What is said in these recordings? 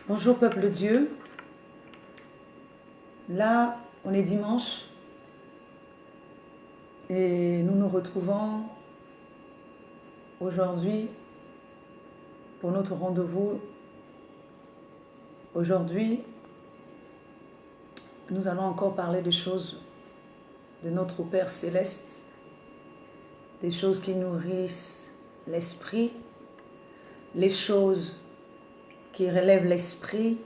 Bonjour peuple de Dieu. Là, on est dimanche et nous nous retrouvons aujourd'hui pour notre rendez-vous. Aujourd'hui, nous allons encore parler des choses de notre Père Céleste, des choses qui nourrissent l'esprit, les choses qui relèvent l'esprit,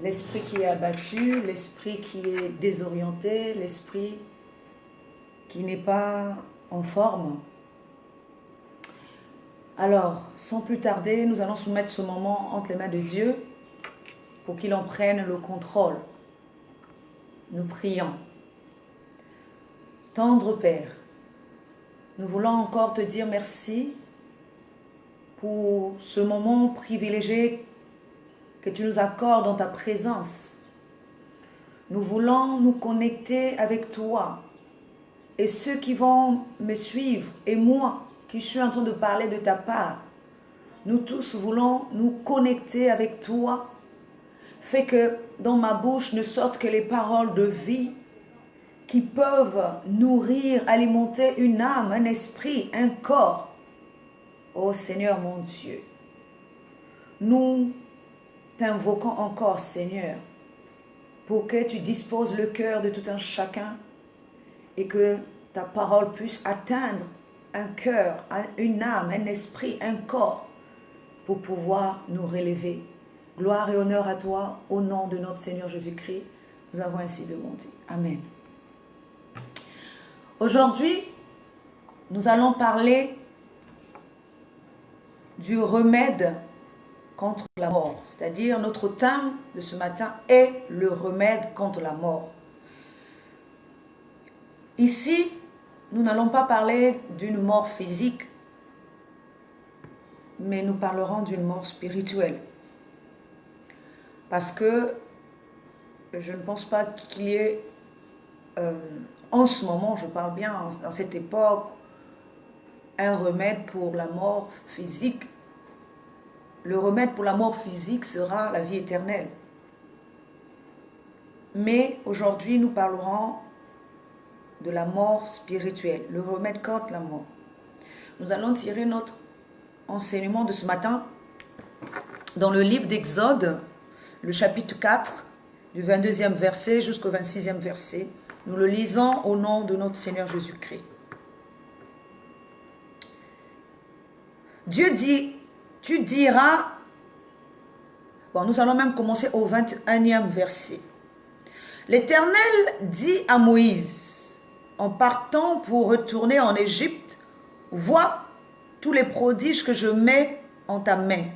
l'esprit qui est abattu, l'esprit qui est désorienté, l'esprit qui n'est pas en forme. Alors, sans plus tarder, nous allons soumettre ce moment entre les mains de Dieu pour qu'il en prenne le contrôle. Nous prions. Tendre Père, nous voulons encore te dire merci pour ce moment privilégié que tu nous accordes dans ta présence. Nous voulons nous connecter avec toi et ceux qui vont me suivre et moi qui suis en train de parler de ta part. Nous tous voulons nous connecter avec toi. Fais que dans ma bouche ne sortent que les paroles de vie qui peuvent nourrir, alimenter une âme, un esprit, un corps. Ô Seigneur mon Dieu, nous t'invoquons encore, Seigneur, pour que tu disposes le cœur de tout un chacun et que ta parole puisse atteindre un cœur, une âme, un esprit, un corps pour pouvoir nous relever. Gloire et honneur à toi, au nom de notre Seigneur Jésus-Christ. Nous avons ainsi demandé. Amen. Aujourd'hui, nous allons parler du remède contre la mort. C'est-à-dire, notre thème de ce matin est le remède contre la mort. Ici, nous n'allons pas parler d'une mort physique, mais nous parlerons d'une mort spirituelle. Parce que je ne pense pas qu'il y ait, en ce moment, je parle bien, dans cette époque, un remède pour la mort physique. Le remède pour la mort physique sera la vie éternelle. Mais aujourd'hui, nous parlerons de la mort spirituelle, le remède contre la mort. Nous allons tirer notre enseignement de ce matin dans le livre d'Exode, le chapitre 4, du 22e verset jusqu'au 26e verset. Nous le lisons au nom de notre Seigneur Jésus-Christ. Dieu dit, tu diras, bon, nous allons même commencer au 21e verset. L'Éternel dit à Moïse, en partant pour retourner en Égypte, vois tous les prodiges que je mets en ta main.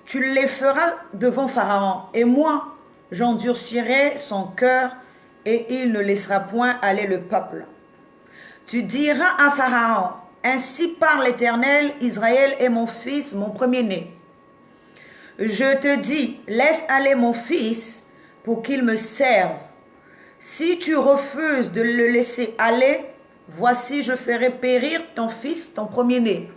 Tu les feras devant Pharaon, et moi, j'endurcirai son cœur, et il ne laissera point aller le peuple. Tu diras à Pharaon, ainsi parle l'Éternel, Israël est mon fils, mon premier-né. Je te dis, laisse aller mon fils pour qu'il me serve. Si tu refuses de le laisser aller, voici je ferai périr ton fils, ton premier-né.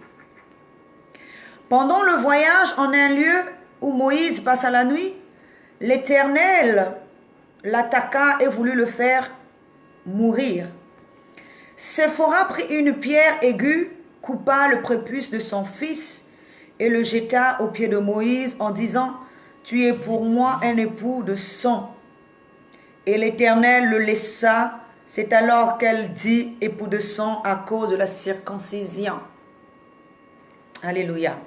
Pendant le voyage en un lieu où Moïse passa la nuit, l'Éternel l'attaqua et voulut le faire mourir. Séphora prit une pierre aiguë, coupa le prépuce de son fils et le jeta aux pieds de Moïse en disant, « Tu es pour moi un époux de sang. » Et l'Éternel le laissa. C'est alors qu'elle dit, « Époux de sang » à cause de la circoncision. Alléluia.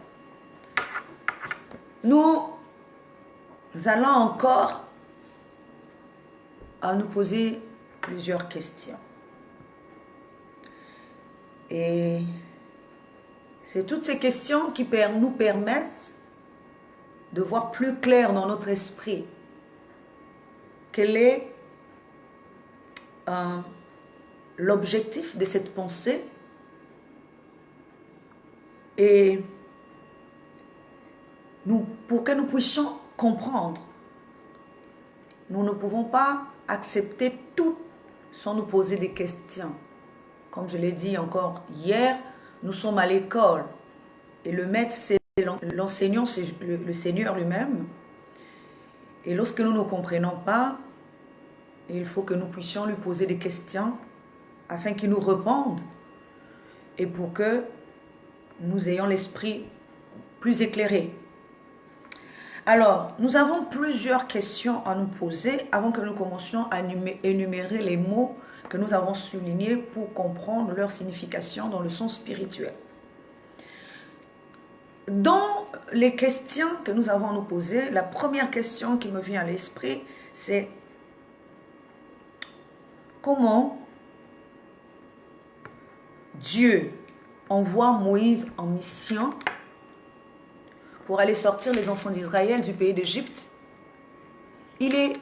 Nous allons encore nous poser plusieurs questions. Et c'est toutes ces questions qui nous permettent de voir plus clair dans notre esprit quel est l'objectif de cette pensée et pour que nous puissions comprendre. Nous ne pouvons pas accepter tout sans nous poser des questions. Comme je l'ai dit encore hier, nous sommes à l'école et le maître c'est L'enseignant, c'est le Seigneur lui-même. Et lorsque nous ne comprenons pas, il faut que nous puissions lui poser des questions afin qu'il nous réponde et pour que nous ayons l'esprit plus éclairé. Alors, nous avons plusieurs questions à nous poser avant que nous commencions à énumérer les mots que nous avons soulignés pour comprendre leur signification dans le sens spirituel. Dans les questions que nous avons à nous poser, la première question qui me vient à l'esprit, c'est comment Dieu envoie Moïse en mission pour aller sortir les enfants d'Israël du pays d'Égypte. Il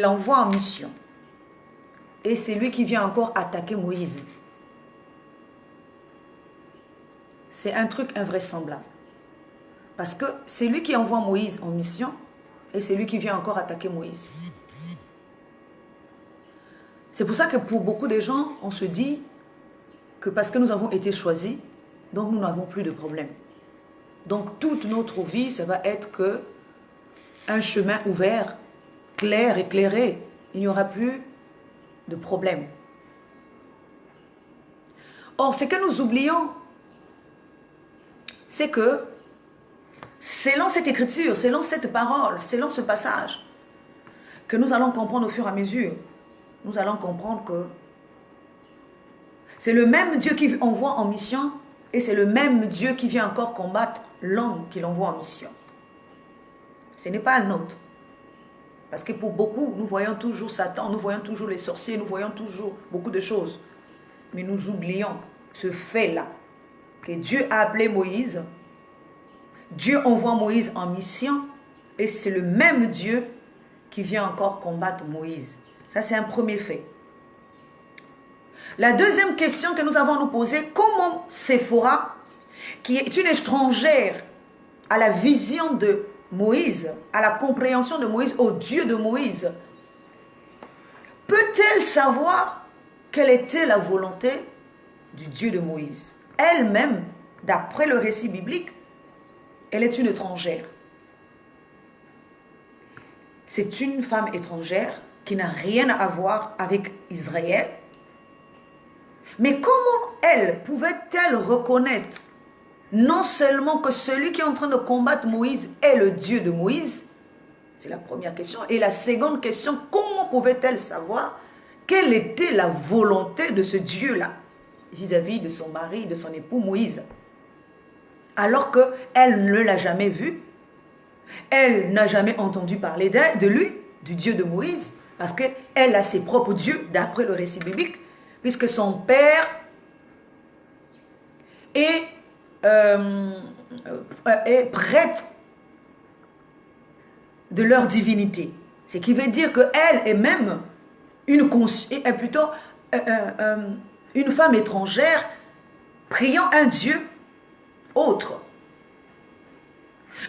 l'envoie en mission. Et c'est lui qui vient encore attaquer Moïse. C'est un truc invraisemblable. Parce que c'est lui qui envoie Moïse en mission et c'est lui qui vient encore attaquer Moïse. C'est pour ça que pour beaucoup de gens, on se dit que parce que nous avons été choisis, donc nous n'avons plus de problème. Donc toute notre vie, ça va être que un chemin ouvert, clair, éclairé. Il n'y aura plus de problème. Or, ce que nous oublions, c'est que selon cette écriture, selon cette parole, selon ce passage, que nous allons comprendre au fur et à mesure, nous allons comprendre que c'est le même Dieu qui envoie en mission et c'est le même Dieu qui vient encore combattre l'homme qu'il envoie en mission. Ce n'est pas un autre. Parce que pour beaucoup, nous voyons toujours Satan, nous voyons toujours les sorciers, nous voyons toujours beaucoup de choses. Mais nous oublions ce fait-là, que Dieu a appelé Moïse, Dieu envoie Moïse en mission, et c'est le même Dieu qui vient encore combattre Moïse. Ça, c'est un premier fait. La deuxième question que nous avons à nous poser, comment Séphora, qui est une étrangère à la vision de Moïse, à la compréhension de Moïse, au Dieu de Moïse, peut-elle savoir quelle était la volonté du Dieu de Moïse? Elle-même, d'après le récit biblique, elle est une étrangère. C'est une femme étrangère qui n'a rien à voir avec Israël. Mais comment elle pouvait-elle reconnaître non seulement que celui qui est en train de combattre Moïse est le Dieu de Moïse? C'est la première question. Et la seconde question, comment pouvait-elle savoir quelle était la volonté de ce Dieu-là vis-à-vis de son mari, de son époux Moïse? Alors qu'elle ne l'a jamais vu, elle n'a jamais entendu parler de lui, du Dieu de Moïse, parce qu'elle a ses propres dieux, d'après le récit biblique, puisque son père est prêtre de leur divinité. Ce qui veut dire qu'elle est même plutôt une femme étrangère priant un Dieu autre.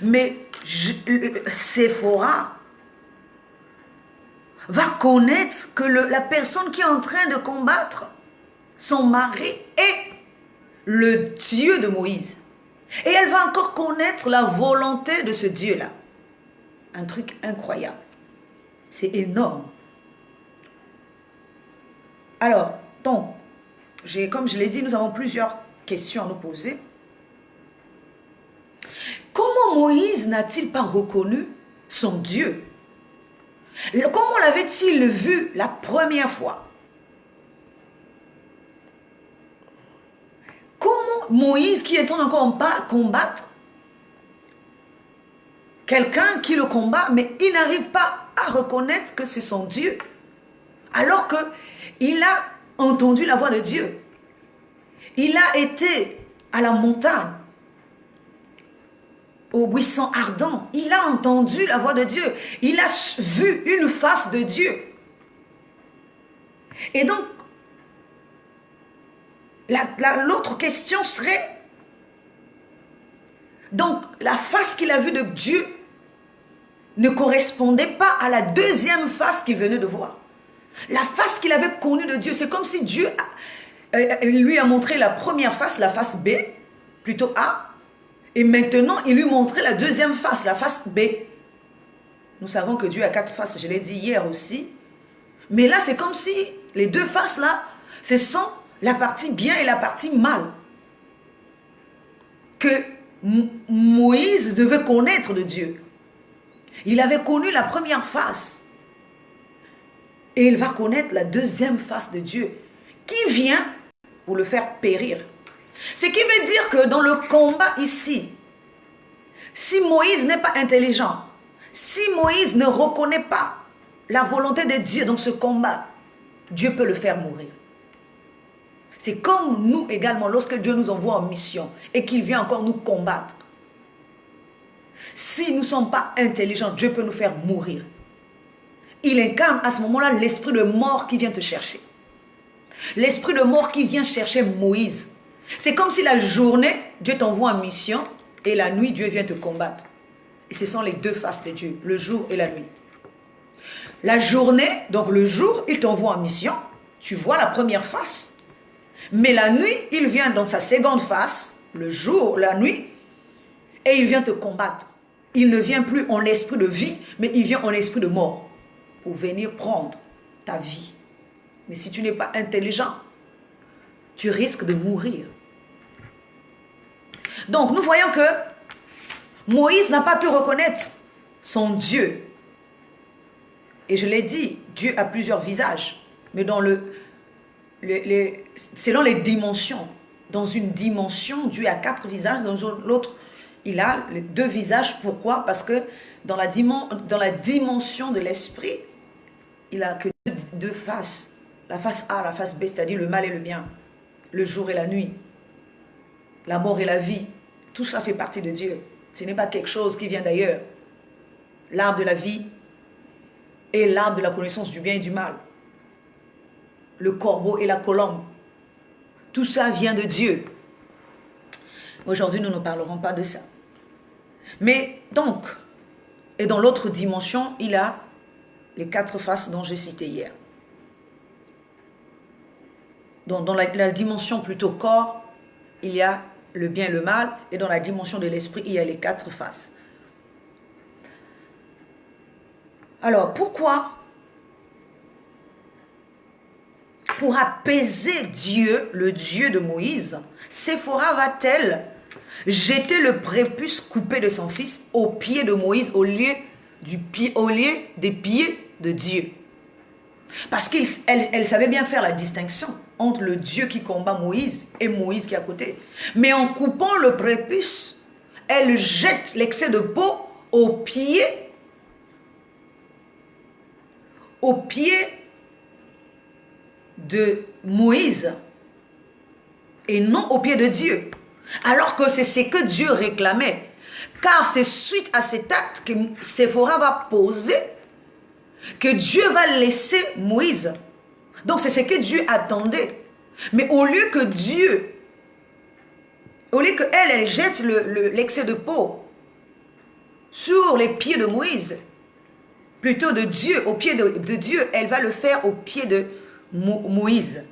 Mais Séphora va connaître que la personne qui est en train de combattre son mari est le Dieu de Moïse. Et elle va encore connaître la volonté de ce Dieu-là. Un truc incroyable. C'est énorme. Alors, donc, comme je l'ai dit, nous avons plusieurs questions à nous poser. Comment Moïse n'a-t-il pas reconnu son Dieu? Comment l'avait-il vu la première fois? Comment Moïse, qui est encore en pas combattre quelqu'un qui le combat, mais il n'arrive pas à reconnaître que c'est son Dieu, alors qu'il a entendu la voix de Dieu. Il a été à la montagne, au buisson ardent. Il a entendu la voix de Dieu. Il a vu une face de Dieu. Et donc, l'autre question serait, donc la face qu'il a vue de Dieu ne correspondait pas à la deuxième face qu'il venait de voir. La face qu'il avait connue de Dieu, c'est comme si Dieu lui a montré la première face, la face B, plutôt A, Et maintenant, il lui montrait la deuxième face, la face B. Nous savons que Dieu a 4 faces, je l'ai dit hier aussi. Mais là, c'est comme si les 2 faces là, ce sont la partie bien et la partie mal. Que Moïse devait connaître de Dieu. Il avait connu la première face. Et il va connaître la deuxième face de Dieu, qui vient pour le faire périr. Ce qui veut dire que dans le combat ici, si Moïse n'est pas intelligent, si Moïse ne reconnaît pas la volonté de Dieu dans ce combat, Dieu peut le faire mourir. C'est comme nous également, lorsque Dieu nous envoie en mission et qu'il vient encore nous combattre. Si nous ne sommes pas intelligents, Dieu peut nous faire mourir. Il incarne à ce moment-là l'esprit de mort qui vient te chercher. L'esprit de mort qui vient chercher Moïse. C'est comme si la journée, Dieu t'envoie en mission et la nuit, Dieu vient te combattre. Et ce sont les 2 faces de Dieu, le jour et la nuit. La journée, donc le jour, il t'envoie en mission. Tu vois la première face. Mais la nuit, il vient dans sa seconde face, le jour, la nuit, et il vient te combattre. Il ne vient plus en esprit de vie, mais il vient en esprit de mort pour venir prendre ta vie. Mais si tu n'es pas intelligent, tu risques de mourir. Donc, nous voyons que Moïse n'a pas pu reconnaître son Dieu. Et je l'ai dit, Dieu a plusieurs visages, mais dans selon les dimensions. Dans une dimension, Dieu a 4 visages, dans l'autre, il a les 2 visages. Pourquoi? Parce que dans la dimension de l'esprit, il n'a que 2 faces. La face A, la face B, c'est-à-dire le mal et le bien, le jour et la nuit, la mort et la vie. Tout ça fait partie de Dieu. Ce n'est pas quelque chose qui vient d'ailleurs. L'arbre de la vie et l'arbre de la connaissance du bien et du mal. Le corbeau et la colombe. Tout ça vient de Dieu. Aujourd'hui, nous ne parlerons pas de ça. Mais donc, et dans l'autre dimension, il a les 4 faces dont j'ai cité hier. Donc, dans la dimension plutôt corps, il y a le bien et le mal. Et dans la dimension de l'esprit, il y a les 4 faces. Alors, pourquoi? Pour apaiser Dieu, le Dieu de Moïse, Séphora va-t-elle jeter le prépuce coupé de son fils aux pieds de Moïse au lieu des pieds de Dieu? Parce qu'elle savait bien faire la distinction entre le Dieu qui combat Moïse et Moïse qui est à côté. Mais en coupant le prépuce, elle jette l'excès de peau aux pieds de Moïse et non aux pieds de Dieu. Alors que c'est ce que Dieu réclamait. Car c'est suite à cet acte que Séphora va poser que Dieu va laisser Moïse. Donc c'est ce que Dieu attendait. Mais au lieu que elle jette l'excès de peau sur les pieds de Moïse, plutôt de Dieu, aux pieds de Dieu, elle va le faire aux pieds de Moïse.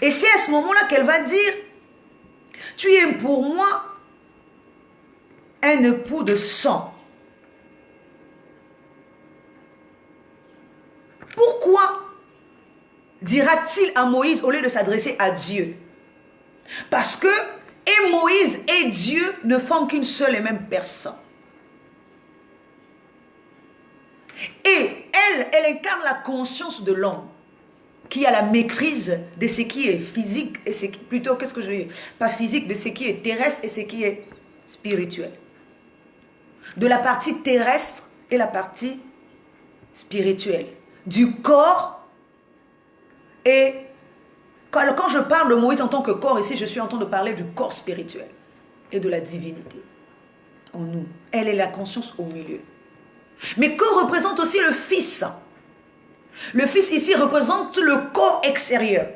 Et c'est à ce moment-là qu'elle va dire, tu es pour moi un époux de sang. Pourquoi dira-t-il à Moïse au lieu de s'adresser à Dieu? Parce que et Moïse et Dieu ne forment qu'une seule et même personne. Et elle incarne la conscience de l'homme qui a la maîtrise de ce qui est physique et pas physique, de ce qui est terrestre et ce qui est spirituel. De la partie terrestre et la partie spirituelle. Du corps et quand je parle de Moïse en tant que corps ici, je suis en train de parler du corps spirituel et de la divinité en nous. Elle est la conscience au milieu. Mais que représente aussi le Fils? Le Fils ici représente le corps extérieur.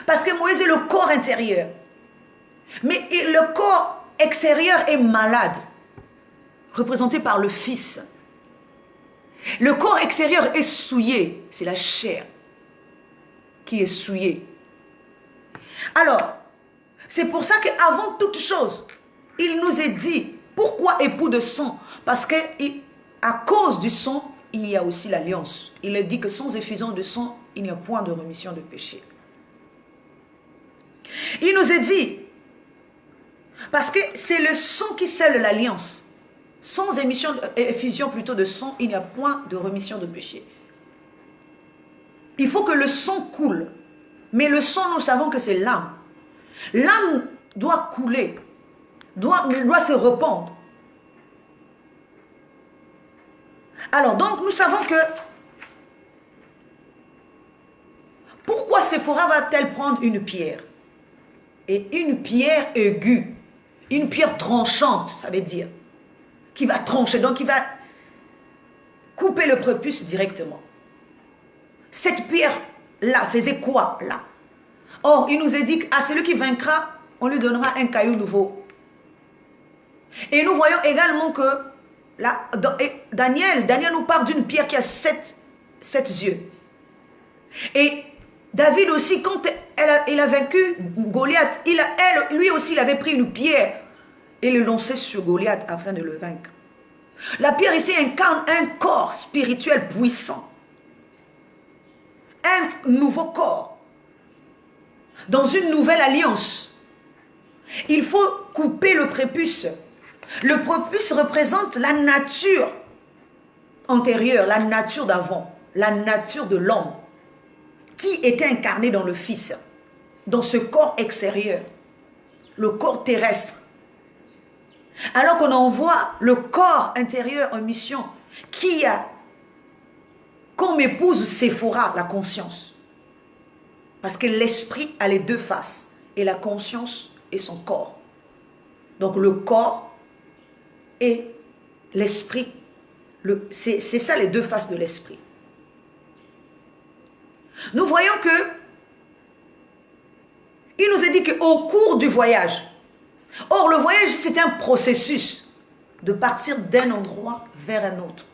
Parce que Moïse est le corps intérieur. Mais le corps extérieur est malade, représenté par le Fils. Le corps extérieur est souillé, c'est la chair qui est souillée. Alors, c'est pour ça qu'avant toute chose, il nous est dit, pourquoi époux de sang? Parce que à cause du sang, il y a aussi l'alliance. Il est dit que sans effusion de sang, il n'y a point de rémission de péché. Il nous est dit, parce que c'est le sang qui scelle l'alliance. Sans effusion plutôt de sang, il n'y a point de rémission de péché. Il faut que le sang coule. Mais le sang, nous savons que c'est l'âme. L'âme doit couler, doit se répandre. Alors, donc, nous savons que pourquoi Séphora va-t-elle prendre une pierre? Et une pierre aiguë, une pierre tranchante, ça veut dire, qui va trancher, donc qui va couper le prépuce directement. Cette pierre-là faisait quoi, là? Or, il nous est dit qu'à celui qui vaincra, on lui donnera un caillou nouveau. Et nous voyons également que Daniel lui parle d'une pierre qui a sept yeux. Et David aussi, quand il a vaincu Goliath, lui aussi, il avait pris une pierre et le lançait sur Goliath afin de le vaincre. La pierre ici incarne un corps spirituel puissant. Un nouveau corps. Dans une nouvelle alliance. Il faut couper le prépuce. Le prépuce représente la nature antérieure, la nature d'avant, la nature de l'homme qui était incarné dans le Fils, dans ce corps extérieur, le corps terrestre. Alors qu'on envoie le corps intérieur en mission qui a comme épouse Séphora la conscience. Parce que l'esprit a les deux faces, et la conscience et son corps. Donc le corps et l'esprit, c'est ça les deux faces de l'esprit. Nous voyons que il nous est dit qu'au cours du voyage, or le voyage c'est un processus de partir d'un endroit vers un autre.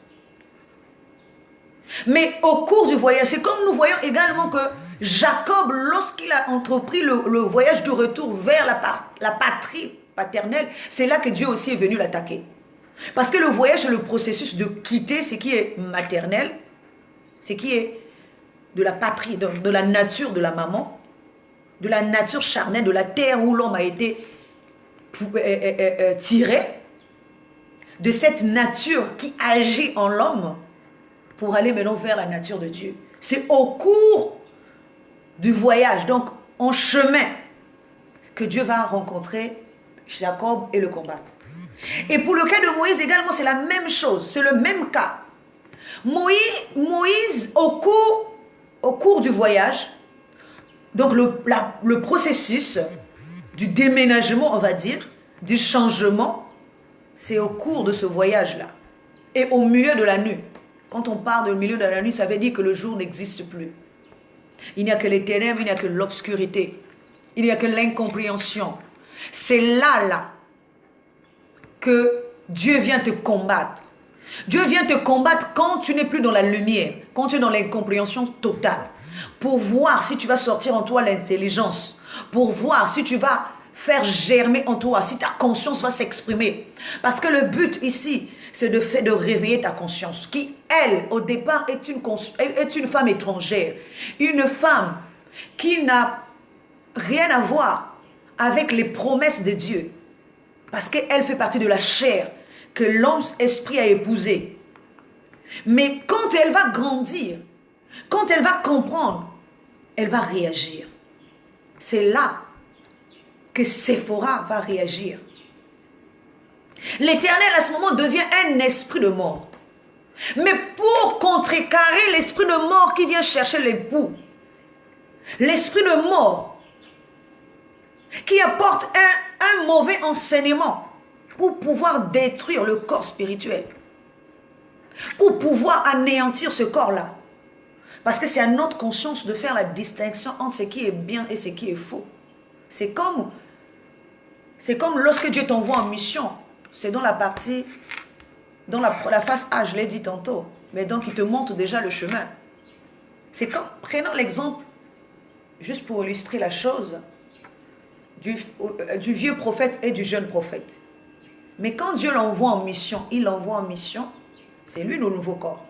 Mais au cours du voyage, c'est comme nous voyons également que Jacob, lorsqu'il a entrepris le voyage du retour vers la patrie paternelle, c'est là que Dieu aussi est venu l'attaquer. Parce que le voyage est le processus de quitter ce qui est maternel, ce qui est de la patrie, de la nature de la maman, de la nature charnelle, de la terre où l'homme a été tiré, de cette nature qui agit en l'homme pour aller maintenant vers la nature de Dieu. C'est au cours du voyage, donc en chemin, que Dieu va rencontrer Jacob et le combattre. Et pour le cas de Moïse également, c'est la même chose, c'est le même cas. Moïse au cours du voyage, donc le processus du déménagement, on va dire, du changement, c'est au cours de ce voyage-là. Et au milieu de la nuit. Quand on parle du milieu de la nuit, ça veut dire que le jour n'existe plus. Il n'y a que les ténèbres, il n'y a que l'obscurité. Il n'y a que l'incompréhension. C'est là que Dieu vient te combattre. Dieu vient te combattre quand tu n'es plus dans la lumière, quand tu es dans l'incompréhension totale. Pour voir si tu vas sortir en toi l'intelligence. Pour voir si tu vas faire germer en toi, si ta conscience va s'exprimer. Parce que le but ici, c'est de réveiller ta conscience, qui, elle, au départ, est une femme étrangère. Une femme qui n'a rien à voir avec les promesses de Dieu. Parce qu'elle fait partie de la chair que l'homme esprit a épousée. Mais quand elle va grandir, quand elle va comprendre, elle va réagir. C'est là que Séphora va réagir. L'Éternel à ce moment devient un esprit de mort. Mais pour contrecarrer l'esprit de mort qui vient chercher l'époux, l'esprit de mort qui apporte un mauvais enseignement pour pouvoir détruire le corps spirituel, pour pouvoir anéantir ce corps-là. Parce que c'est à notre conscience de faire la distinction entre ce qui est bien et ce qui est faux. C'est comme lorsque Dieu t'envoie en mission. C'est dans la partie, dans la face A, je l'ai dit tantôt. Mais donc, il te montre déjà le chemin. C'est comme, prenons l'exemple, juste pour illustrer la chose, du vieux prophète et du jeune prophète. Mais quand Dieu l'envoie en mission, il l'envoie en mission, c'est lui le nouveau corps.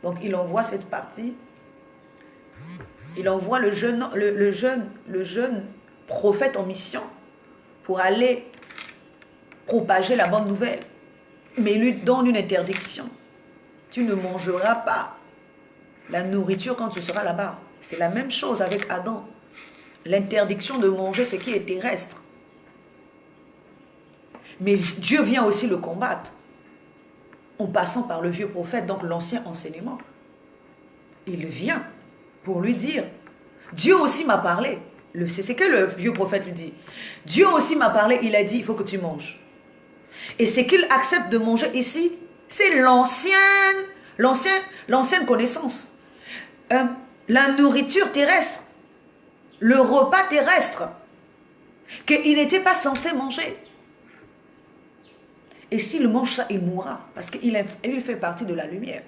Donc il envoie cette partie, il envoie le jeune prophète en mission pour aller propager la bonne nouvelle. Mais il lui donne une interdiction. Tu ne mangeras pas la nourriture quand tu seras là-bas. C'est la même chose avec Adam. L'interdiction de manger ce qui est terrestre. Mais Dieu vient aussi le combattre en passant par le vieux prophète, donc l'ancien enseignement. Il vient pour lui dire, Dieu aussi m'a parlé. C'est ce que le vieux prophète lui dit. Dieu aussi m'a parlé, il a dit, il faut que tu manges. Et ce qu'il accepte de manger ici, c'est l'ancienne connaissance. La nourriture terrestre, le repas terrestre, qu'il n'était pas censé manger. Et s'il mange ça, il mourra, parce qu'il fait partie de la lumière.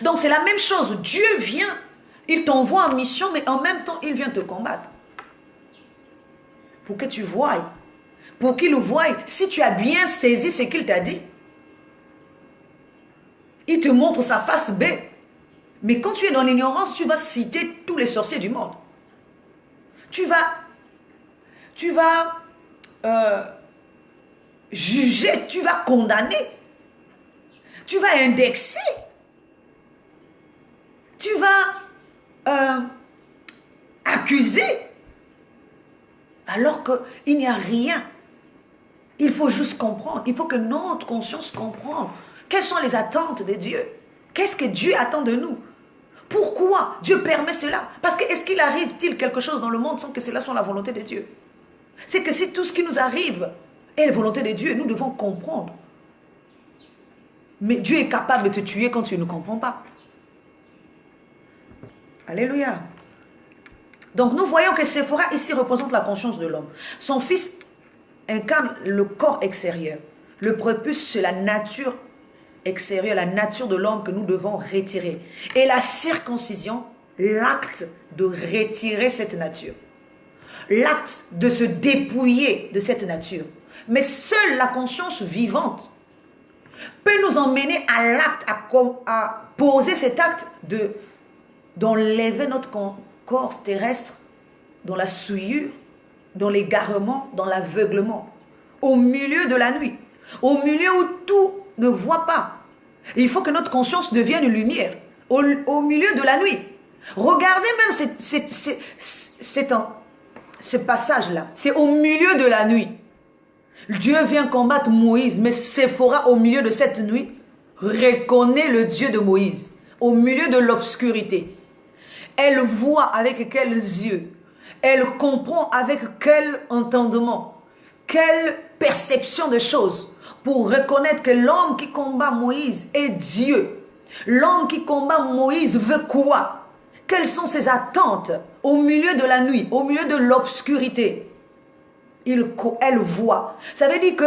Donc c'est la même chose, Dieu vient, il t'envoie en mission, mais en même temps, il vient te combattre. Pour que tu voies, pour qu'il voie si tu as bien saisi ce qu'il t'a dit. Il te montre sa face B. Mais quand tu es dans l'ignorance, tu vas citer tous les sorciers du monde. Tu vas juger, tu vas condamner. Tu vas indexer. Tu vas accuser. Alors qu'il n'y a rien. Il faut juste comprendre. Il faut que notre conscience comprenne. Quelles sont les attentes de Dieu? Qu'est-ce que Dieu attend de nous? Pourquoi Dieu permet cela? Parce que est-ce qu'il arrive-t-il quelque chose dans le monde sans que cela soit la volonté de Dieu? C'est que si tout ce qui nous arrive est la volonté de Dieu, nous devons comprendre. Mais Dieu est capable de te tuer quand tu ne comprends pas. Alléluia. Donc nous voyons que Séphora ici représente la conscience de l'homme. Son fils incarne le corps extérieur. Le prépuce, c'est la nature extérieure, la nature de l'homme que nous devons retirer. Et la circoncision, l'acte de retirer cette nature. L'acte de se dépouiller de cette nature. Mais seule la conscience vivante peut nous emmener à l'acte, à poser cet acte d'enlever notre corps terrestre dans la souillure, dans l'égarement, dans l'aveuglement, au milieu de la nuit, au milieu où tout ne voit pas. Il faut que notre conscience devienne une lumière, au milieu de la nuit. Regardez même ce passage-là, c'est au milieu de la nuit. Dieu vient combattre Moïse, mais Séphora, au milieu de cette nuit, reconnaît le Dieu de Moïse, au milieu de l'obscurité. Elle voit avec quels yeux, elle comprend avec quel entendement, quelle perception de choses, pour reconnaître que l'homme qui combat Moïse est Dieu. L'homme qui combat Moïse veut quoi? Quelles sont ses attentes au milieu de la nuit, au milieu de l'obscurité? Elle voit. Ça veut dire que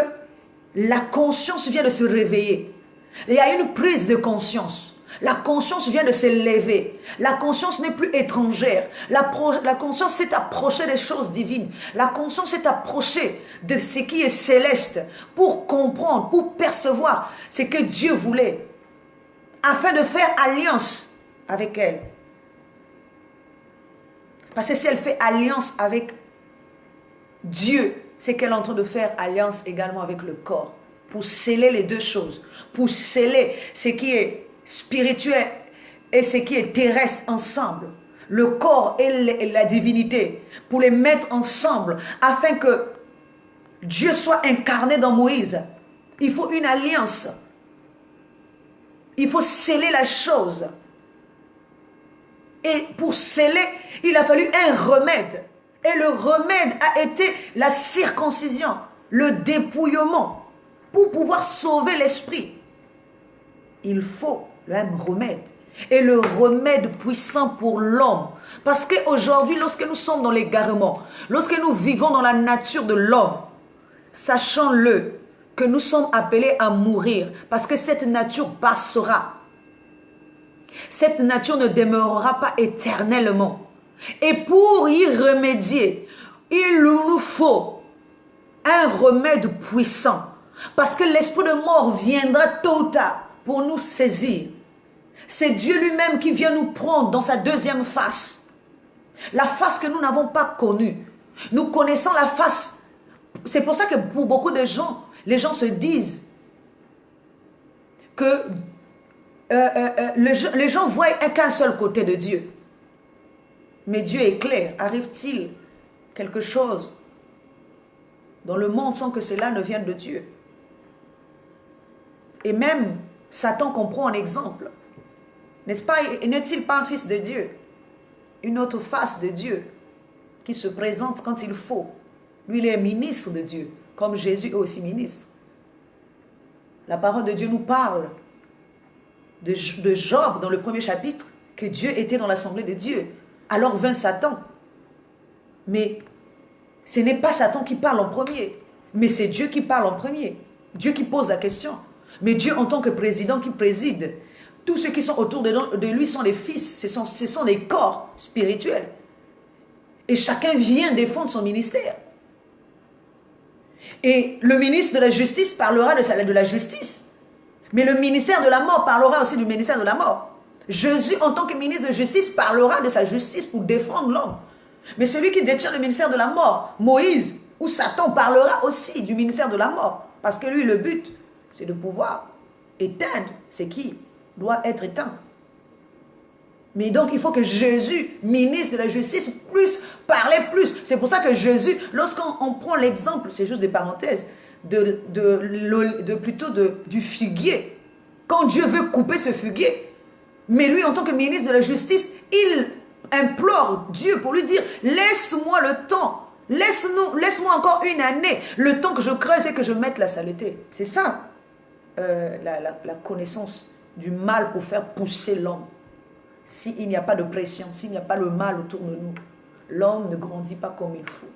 la conscience vient de se réveiller. Il y a une prise de conscience. La conscience vient de se lever. La conscience n'est plus étrangère. La conscience s'est approchée des choses divines. La conscience s'est approchée de ce qui est céleste pour comprendre, pour percevoir ce que Dieu voulait, afin de faire alliance avec elle. Parce que si elle fait alliance avec Dieu, c'est qu'elle est en train de faire alliance également avec le corps, pour sceller les deux choses, pour sceller ce qui est spirituel et ce qui est terrestre ensemble, le corps et la divinité, pour les mettre ensemble afin que Dieu soit incarné dans Moïse. Il faut une alliance, il faut sceller la chose, et pour sceller il a fallu un remède, et le remède a été la circoncision, le dépouillement, pour pouvoir sauver l'esprit. Il faut le même remède. Et le remède puissant pour l'homme. Parce qu'aujourd'hui, lorsque nous sommes dans l'égarement, lorsque nous vivons dans la nature de l'homme, sachons-le que nous sommes appelés à mourir. Parce que cette nature passera. Cette nature ne demeurera pas éternellement. Et pour y remédier, il nous faut un remède puissant. Parce que l'esprit de mort viendra tôt ou tard pour nous saisir. C'est Dieu lui-même qui vient nous prendre dans sa deuxième face. La face que nous n'avons pas connue. Nous connaissons la face. C'est pour ça que pour beaucoup de gens, les gens se disent que les gens voient qu'un seul côté de Dieu. Mais Dieu est clair. Arrive-t-il quelque chose dans le monde sans que cela ne vienne de Dieu? Et même Satan qu'on prend en exemple. N'est-ce pas? N'est-il pas un fils de Dieu? Une autre face de Dieu qui se présente quand il faut. Lui, il est ministre de Dieu, comme Jésus est aussi ministre. La parole de Dieu nous parle de Job dans le premier chapitre, que Dieu était dans l'assemblée de Dieu. Alors vint Satan. Mais ce n'est pas Satan qui parle en premier, mais c'est Dieu qui parle en premier. Dieu qui pose la question. Mais Dieu, en tant que président qui préside, tous ceux qui sont autour de lui sont les fils, ce sont des corps spirituels. Et chacun vient défendre son ministère. Et le ministre de la justice parlera de la justice. Mais le ministère de la mort parlera aussi du ministère de la mort. Jésus, en tant que ministre de justice, parlera de sa justice pour défendre l'homme. Mais celui qui détient le ministère de la mort, Moïse ou Satan, parlera aussi du ministère de la mort. Parce que lui, le but, c'est de pouvoir éteindre ce qui doit être éteint. Mais donc, il faut que Jésus, ministre de la justice, puisse parler plus. C'est pour ça que Jésus, lorsqu'on prend l'exemple, c'est juste des parenthèses, du figuier. Quand Dieu veut couper ce figuier, mais lui, en tant que ministre de la justice, il implore Dieu pour lui dire, laisse-moi le temps, laisse-moi encore une année, le temps que je creuse et que je mette la saleté. C'est ça, la connaissance du mal pour faire pousser l'homme. S'il n'y a pas de pression, s'il n'y a pas le mal autour de nous, l'homme ne grandit pas comme il faut.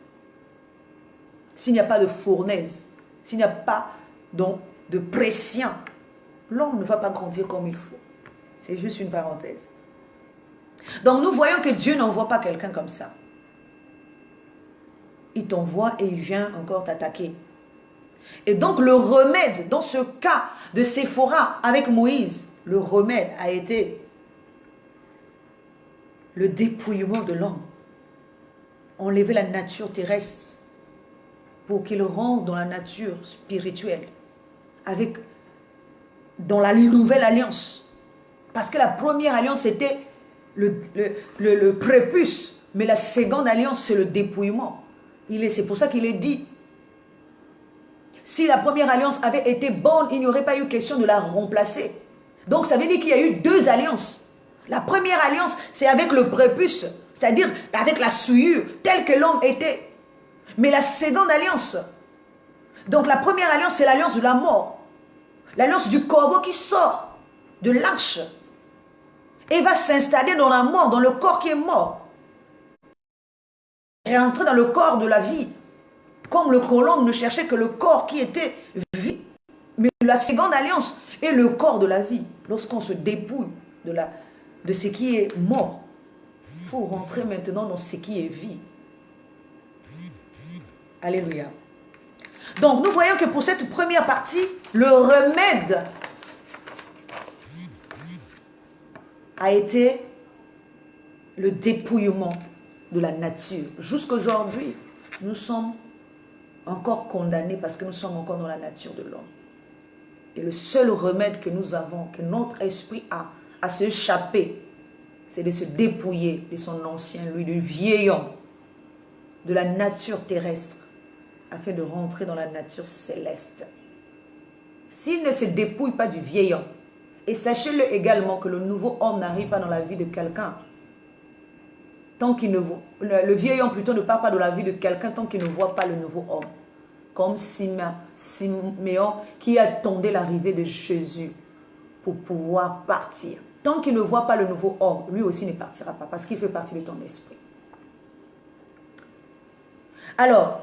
S'il n'y a pas de fournaise, s'il n'y a pas donc, de pression, l'homme ne va pas grandir comme il faut. C'est juste une parenthèse. Donc nous voyons que Dieu n'envoie pas quelqu'un comme ça. Il t'envoie et il vient encore t'attaquer. Et donc le remède, dans ce cas de Séphora avec Moïse, le remède a été le dépouillement de l'homme. Enlever la nature terrestre pour qu'il rentre dans la nature spirituelle, dans la nouvelle alliance. Parce que la première alliance, c'était le prépuce, mais la seconde alliance, c'est le dépouillement. C'est pour ça qu'il est dit, si la première alliance avait été bonne, il n'y aurait pas eu question de la remplacer. Donc ça veut dire qu'il y a eu deux alliances. La première alliance, c'est avec le prépuce, c'est-à-dire avec la souillure, telle que l'homme était. Mais la seconde alliance, donc la première alliance, c'est l'alliance de la mort. L'alliance du corbeau qui sort de l'arche et va s'installer dans la mort, dans le corps qui est mort. Et rentrer dans le corps de la vie. Comme le colombe ne cherchait que le corps qui était vie. Mais la seconde alliance est le corps de la vie. Lorsqu'on se dépouille de ce qui est mort, pour rentrer maintenant dans ce qui est vie. Alléluia. Donc nous voyons que pour cette première partie, le remède a été le dépouillement de la nature. Jusqu'aujourd'hui, nous sommes encore condamnés parce que nous sommes encore dans la nature de l'homme. Et le seul remède que nous avons, que notre esprit a, à s'échapper, c'est de se dépouiller de son ancien, lui, du vieil homme, de la nature terrestre, afin de rentrer dans la nature céleste. S'il ne se dépouille pas du vieil homme, et sachez-le également que le nouveau homme n'arrive pas dans la vie de quelqu'un, tant qu'il ne voit, le vieil homme plutôt ne part pas de la vie de quelqu'un tant qu'il ne voit pas le nouveau homme. Comme Siméon qui attendait l'arrivée de Jésus pour pouvoir partir. Tant qu'il ne voit pas le nouveau homme, lui aussi ne partira pas parce qu'il fait partie de ton esprit. Alors,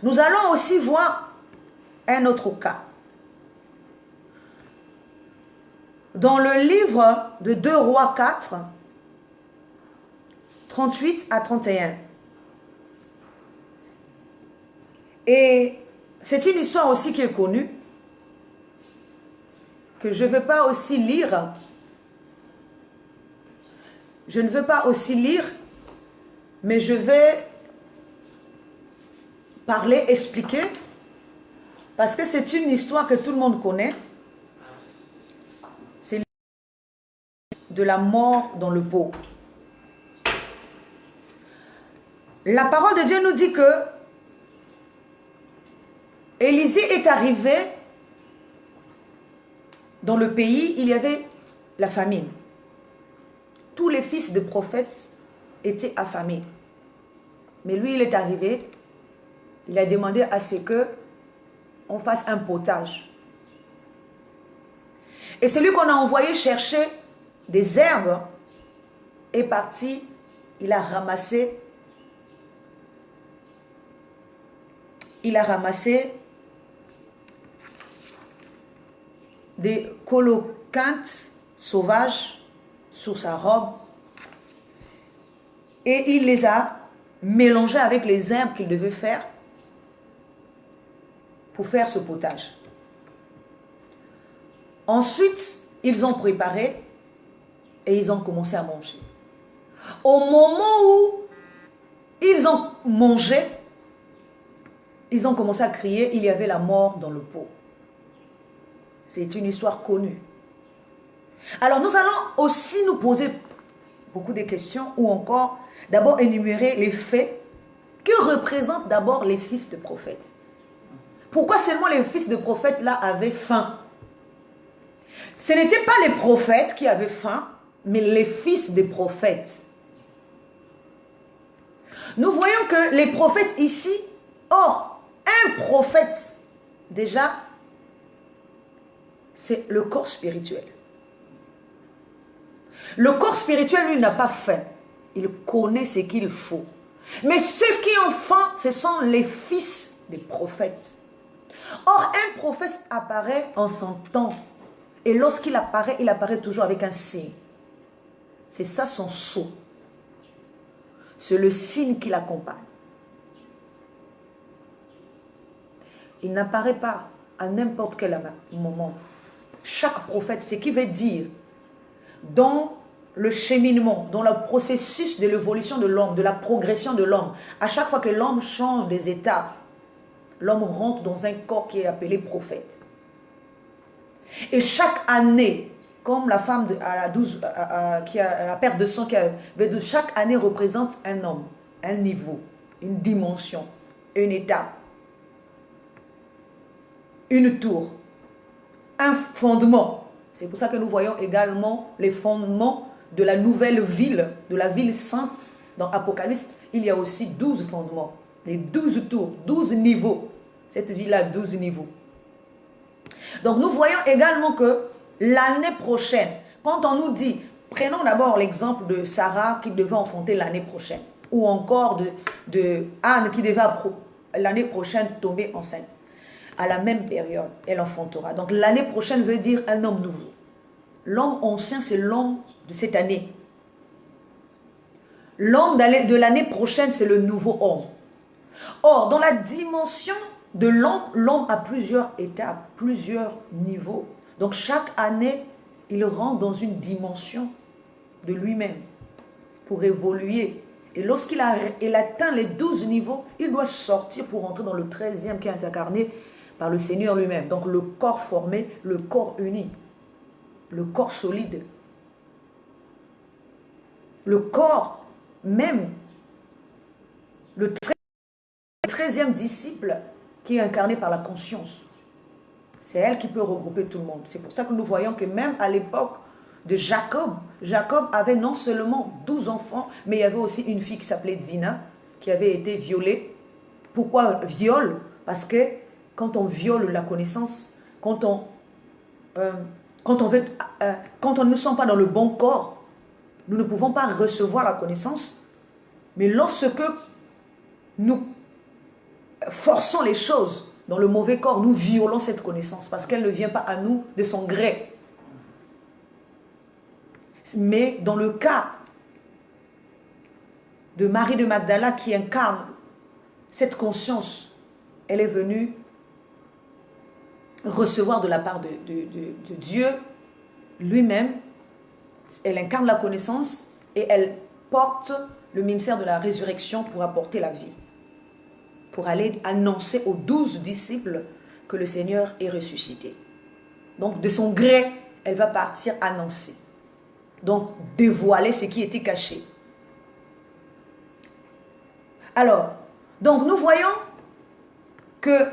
nous allons aussi voir un autre cas. Dans le livre de 2 Rois 4, 38 à 31. Et c'est une histoire aussi qui est connue, que je ne veux pas aussi lire. Je ne veux pas aussi lire, mais je vais parler, expliquer, parce que c'est une histoire que tout le monde connaît. C'est de la mort dans le pot. La parole de Dieu nous dit que Élisée est arrivé dans le pays, il y avait la famine. Tous les fils de prophètes étaient affamés. Mais lui, il est arrivé, il a demandé à ce que on fasse un potage. Et celui qu'on a envoyé chercher des herbes est parti, il a ramassé des colocantes sauvages sur sa robe et il les a mélangés avec les herbes qu'il devait faire pour faire ce potage. Ensuite, ils ont préparé et ils ont commencé à manger. Au moment où ils ont mangé, ils ont commencé à crier, il y avait la mort dans le pot. C'est une histoire connue. Alors nous allons aussi nous poser beaucoup de questions ou encore d'abord énumérer les faits que représentent d'abord les fils de prophètes. Pourquoi seulement les fils de prophètes là avaient faim? Ce n'étaient pas les prophètes qui avaient faim, mais les fils des prophètes. Nous voyons que les prophètes ici, or, un prophète, déjà, c'est le corps spirituel. Le corps spirituel, lui, n'a pas faim. Il connaît ce qu'il faut. Mais ceux qui ont faim, ce sont les fils des prophètes. Or, un prophète apparaît en son temps. Et lorsqu'il apparaît, il apparaît toujours avec un signe. C'est ça son sceau. C'est le signe qui l'accompagne. Il n'apparaît pas à n'importe quel moment. Chaque prophète, ce qui veut dire, dans le cheminement, dans le processus de l'évolution de l'homme, de la progression de l'homme, à chaque fois que l'homme change des étapes, l'homme rentre dans un corps qui est appelé prophète. Et chaque année, comme la femme qui a la perte de sang, chaque année représente un homme, un niveau, une dimension, une étape, une tour, un fondement. C'est pour ça que nous voyons également les fondements de la nouvelle ville, de la ville sainte. Dans Apocalypse, il y a aussi 12 fondements, les 12 tours, 12 niveaux. Cette ville a 12 niveaux. Donc nous voyons également que l'année prochaine, quand on nous dit, prenons d'abord l'exemple de Sarah qui devait enfanter l'année prochaine, ou encore de Anne qui devait l'année prochaine tomber enceinte. À la même période, elle enfantera. Donc l'année prochaine veut dire un homme nouveau. L'homme ancien, c'est l'homme de cette année. L'homme de l'année prochaine, c'est le nouveau homme. Or, dans la dimension de l'homme, l'homme a plusieurs étapes, plusieurs niveaux. Donc chaque année, il rentre dans une dimension de lui-même pour évoluer. Et lorsqu'il atteint les 12 niveaux, il doit sortir pour entrer dans le 13e qui est incarné par le Seigneur lui-même. Donc le corps formé, le corps uni, le corps solide. Le corps même, le 13e disciple qui est incarné par la conscience. C'est elle qui peut regrouper tout le monde. C'est pour ça que nous voyons que même à l'époque de Jacob, Jacob avait non seulement 12 enfants, mais il y avait aussi une fille qui s'appelait Dina, qui avait été violée. Pourquoi viol? Parce que quand on viole la connaissance, quand on ne sommes pas dans le bon corps, nous ne pouvons pas recevoir la connaissance. Mais lorsque nous forçons les choses dans le mauvais corps, nous violons cette connaissance parce qu'elle ne vient pas à nous de son gré. Mais dans le cas de Marie de Magdala qui incarne cette conscience elle est venue recevoir de la part de Dieu lui-même. Elle incarne la connaissance et elle porte le ministère de la résurrection pour apporter la vie. Pour aller annoncer aux 12 disciples que le Seigneur est ressuscité. Donc de son gré, elle va partir annoncer. Donc dévoiler ce qui était caché. Alors, donc nous voyons que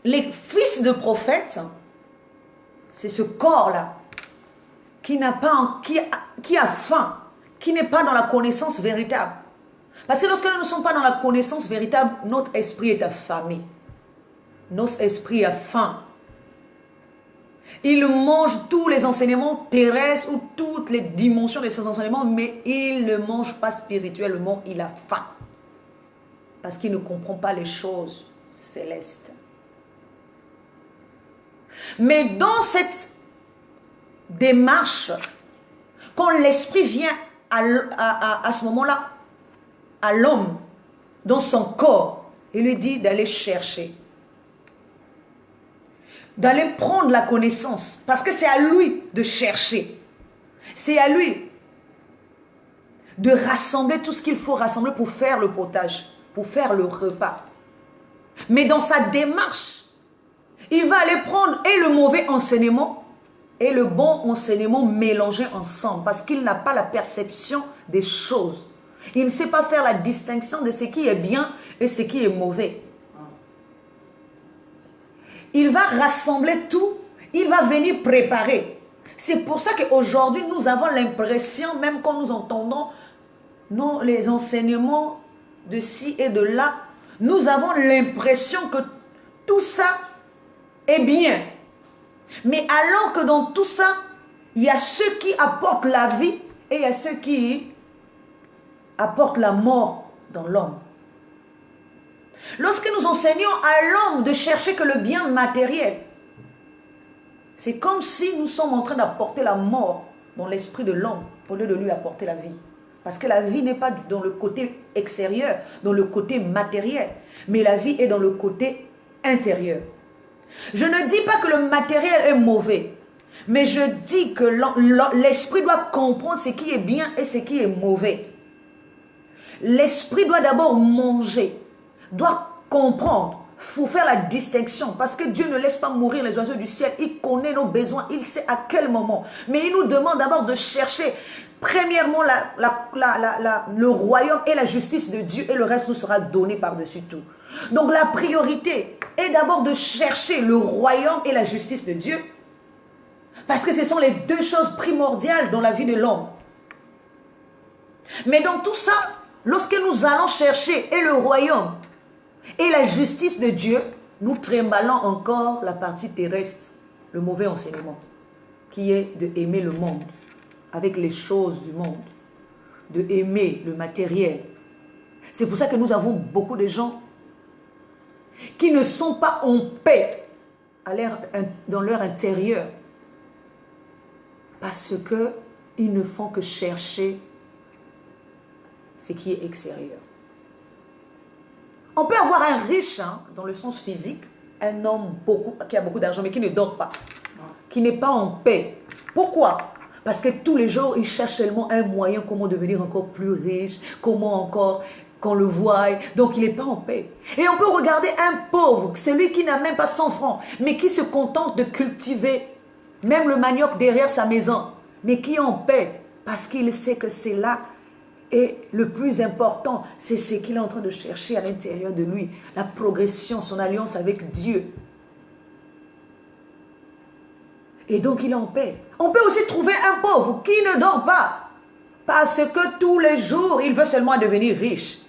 les fils de prophètes, c'est ce corps-là qui n'a pas, qui a faim, qui n'est pas dans la connaissance véritable. Parce que lorsque nous ne sommes pas dans la connaissance véritable, notre esprit est affamé. Notre esprit a faim. Il mange tous les enseignements terrestres ou toutes les dimensions de ces enseignements, mais il ne mange pas spirituellement, il a faim. Parce qu'il ne comprend pas les choses célestes. Mais dans cette démarche, quand l'esprit vient à ce moment-là, à l'homme, dans son corps, il lui dit d'aller chercher. D'aller prendre la connaissance. Parce que c'est à lui de chercher. C'est à lui de rassembler tout ce qu'il faut rassembler pour faire le potage, pour faire le repas. Mais dans sa démarche, il va aller prendre et le mauvais enseignement et le bon enseignement mélangés ensemble. Parce qu'il n'a pas la perception des choses. Il ne sait pas faire la distinction de ce qui est bien et ce qui est mauvais. Il va rassembler tout, il va venir préparer. C'est pour ça qu'aujourd'hui, nous avons l'impression, même quand nous entendons les enseignements de ci et de là, nous avons l'impression que tout ça est bien. Mais alors que dans tout ça, il y a ceux qui apportent la vie et il y a ceux qui apportent la mort dans l'homme. Lorsque nous enseignons à l'homme de chercher que le bien matériel, c'est comme si nous sommes en train d'apporter la mort dans l'esprit de l'homme au lieu de lui apporter la vie. Parce que la vie n'est pas dans le côté extérieur, dans le côté matériel, mais la vie est dans le côté intérieur. Je ne dis pas que le matériel est mauvais, mais je dis que l'esprit doit comprendre ce qui est bien et ce qui est mauvais. L'esprit doit d'abord manger, doit comprendre, il faut faire la distinction, parce que Dieu ne laisse pas mourir les oiseaux du ciel, il connaît nos besoins, il sait à quel moment, mais il nous demande d'abord de chercher, premièrement, le royaume et la justice de Dieu, et le reste nous sera donné par-dessus tout. Donc la priorité est d'abord de chercher le royaume et la justice de Dieu, parce que ce sont les deux choses primordiales dans la vie de l'homme. Mais dans tout ça, lorsque nous allons chercher et le royaume et la justice de Dieu, nous trémalons encore la partie terrestre, le mauvais enseignement, qui est de aimer le monde, avec les choses du monde, de aimer le matériel. C'est pour ça que nous avons beaucoup de gens qui ne sont pas en paix dans leur intérieur, parce qu'ils ne font que chercher ce qui est extérieur. On peut avoir un riche, dans le sens physique, un homme qui a beaucoup d'argent, mais qui ne dort pas, qui n'est pas en paix. Pourquoi? Parce que tous les jours, il cherche seulement un moyen, comment devenir encore plus riche, comment encore qu'on le voie. Donc, il n'est pas en paix. Et on peut regarder un pauvre, celui qui n'a même pas 100 francs, mais qui se contente de cultiver même le manioc derrière sa maison, mais qui est en paix, parce qu'il sait que c'est là. Et le plus important, c'est ce qu'il est en train de chercher à l'intérieur de lui. La progression, son alliance avec Dieu. Et donc, il est en paix. On peut aussi trouver un pauvre qui ne dort pas. Parce que tous les jours, il veut seulement devenir riche.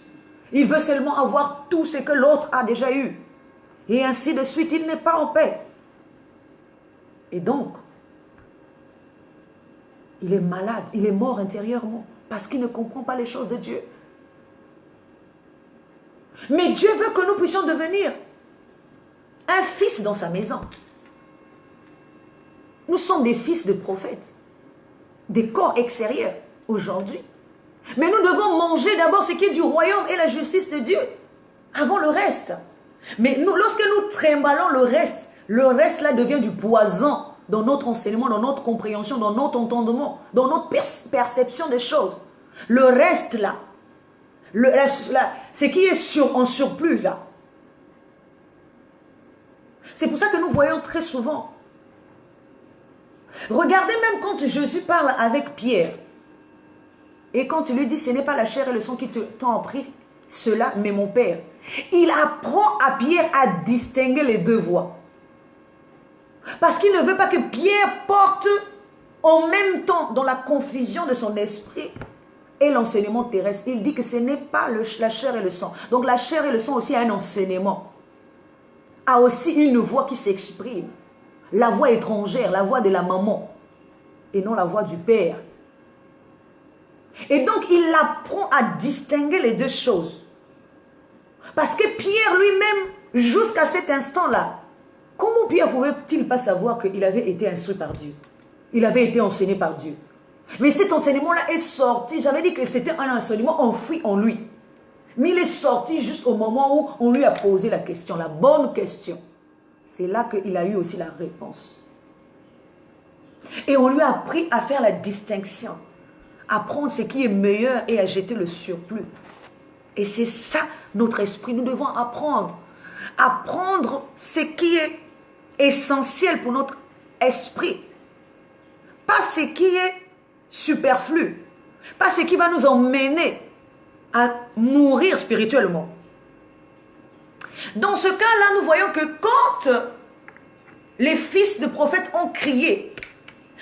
Il veut seulement avoir tout ce que l'autre a déjà eu. Et ainsi de suite, il n'est pas en paix. Et donc, il est malade, il est mort intérieurement. Parce qu'il ne comprend pas les choses de Dieu. Mais Dieu veut que nous puissions devenir un fils dans sa maison. Nous sommes des fils de prophètes, des corps extérieurs aujourd'hui. Mais nous devons manger d'abord ce qui est du royaume et la justice de Dieu, avant le reste. Mais nous, lorsque nous trimballons le reste là devient du poison dans notre enseignement, dans notre compréhension, dans notre entendement, dans notre perception des choses. Le reste là, ce qui est en surplus là. C'est pour ça que nous voyons très souvent. Regardez même quand Jésus parle avec Pierre. Et quand il lui dit, ce n'est pas la chair et le sang qui t'ont appris cela, mais mon Père. Il apprend à Pierre à distinguer les deux voies. Parce qu'il ne veut pas que Pierre porte en même temps dans la confusion de son esprit et l'enseignement terrestre. Il dit que ce n'est pas la chair et le sang. Donc la chair et le sang aussi a un enseignement. A aussi une voix qui s'exprime. La voix étrangère, la voix de la maman. Et non la voix du Père. Et donc il apprend à distinguer les deux choses. Parce que Pierre lui-même, jusqu'à cet instant-là, comment Pierre pouvait-il pas savoir qu'il avait été instruit par Dieu? Il avait été enseigné par Dieu. Mais cet enseignement-là est sorti, j'avais dit que c'était un enseignement enfoui en lui. Mais il est sorti juste au moment où on lui a posé la question, la bonne question. C'est là qu'il a eu aussi la réponse. Et on lui a appris à faire la distinction, à prendre ce qui est meilleur et à jeter le surplus. Et c'est ça notre esprit, nous devons apprendre. Apprendre ce qui est essentiel pour notre esprit. Pas ce qui est superflu. Pas ce qui va nous emmener à mourir spirituellement. Dans ce cas-là, nous voyons que quand les fils de prophètes ont crié,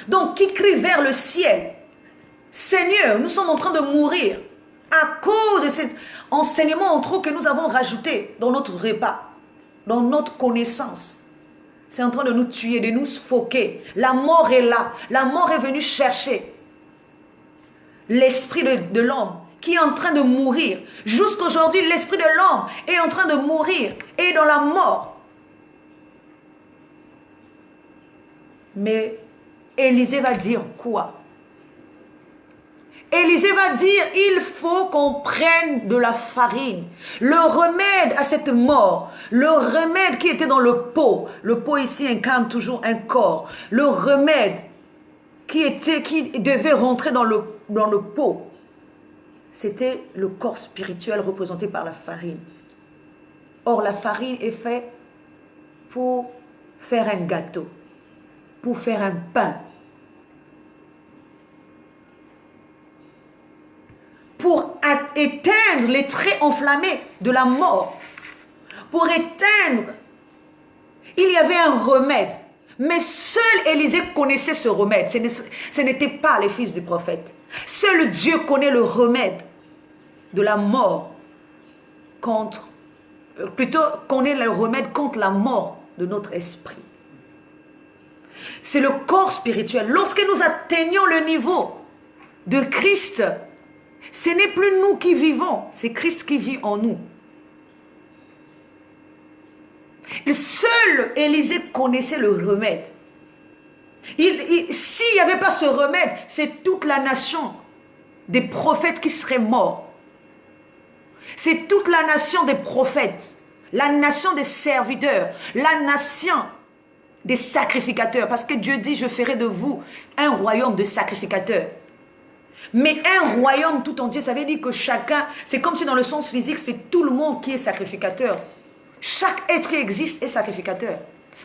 donc qui crient vers le ciel, Seigneur, nous sommes en train de mourir à cause de cet enseignement en trop que nous avons rajouté dans notre repas, dans notre connaissance. C'est en train de nous tuer, de nous suffoquer. La mort est là. La mort est venue chercher l'esprit de l'homme qui est en train de mourir. Jusqu'aujourd'hui, l'esprit de l'homme est en train de mourir et dans la mort. Mais Élisée va dire quoi? Élisée va dire, il faut qu'on prenne de la farine. Le remède à cette mort, le remède qui était dans le pot ici incarne toujours un corps. Le remède qui devait rentrer dans le pot, c'était le corps spirituel représenté par la farine. Or, la farine est faite pour faire un gâteau, pour faire un pain. Pour éteindre les traits enflammés de la mort. Pour éteindre, il y avait un remède. Mais seul Élisée connaissait ce remède. Ce n'était pas les fils du prophète. Seul Dieu connaît le remède de la mort connaît le remède contre la mort de notre esprit. C'est le corps spirituel. Lorsque nous atteignons le niveau de Christ, ce n'est plus nous qui vivons, c'est Christ qui vit en nous. Le seul Élisée connaissait le remède. S'il n'y avait pas ce remède, c'est toute la nation des prophètes qui serait morte. C'est toute la nation des prophètes, la nation des serviteurs, la nation des sacrificateurs. Parce que Dieu dit, je ferai de vous un royaume de sacrificateurs. Mais un royaume tout entier, ça veut dire que chacun, c'est comme si dans le sens physique, c'est tout le monde qui est sacrificateur. Chaque être qui existe est sacrificateur.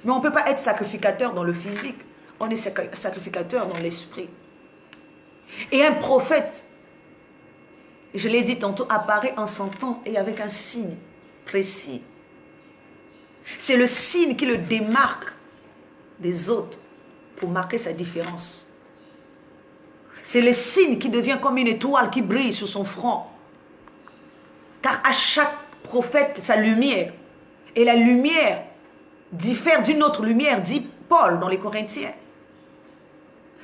Mais on ne peut pas être sacrificateur dans le physique. On est sacrificateur dans l'esprit. Et un prophète, je l'ai dit tantôt, apparaît en son temps et avec un signe précis. C'est le signe qui le démarque des autres pour marquer sa différence. C'est le signe qui devient comme une étoile qui brille sur son front. Car à chaque prophète, sa lumière. Et la lumière diffère d'une autre lumière, dit Paul dans les Corinthiens.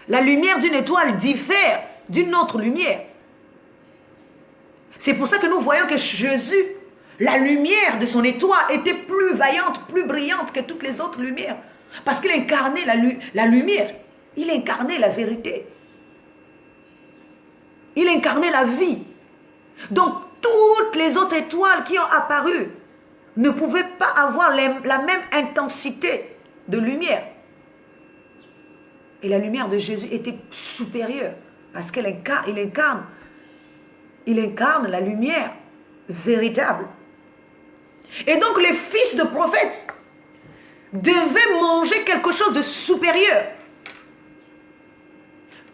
La lumière d'une étoile diffère d'une autre lumière. C'est pour ça que nous voyons que Jésus, la lumière de son étoile était plus vaillante, plus brillante que toutes les autres lumières. Parce qu'il incarnait la lumière. Il incarnait la vérité. Il incarnait la vie. Donc, toutes les autres étoiles qui ont apparu ne pouvaient pas avoir la même intensité de lumière. Et la lumière de Jésus était supérieure parce qu'il incarne la lumière véritable. Et donc les fils de prophètes devaient manger quelque chose de supérieur.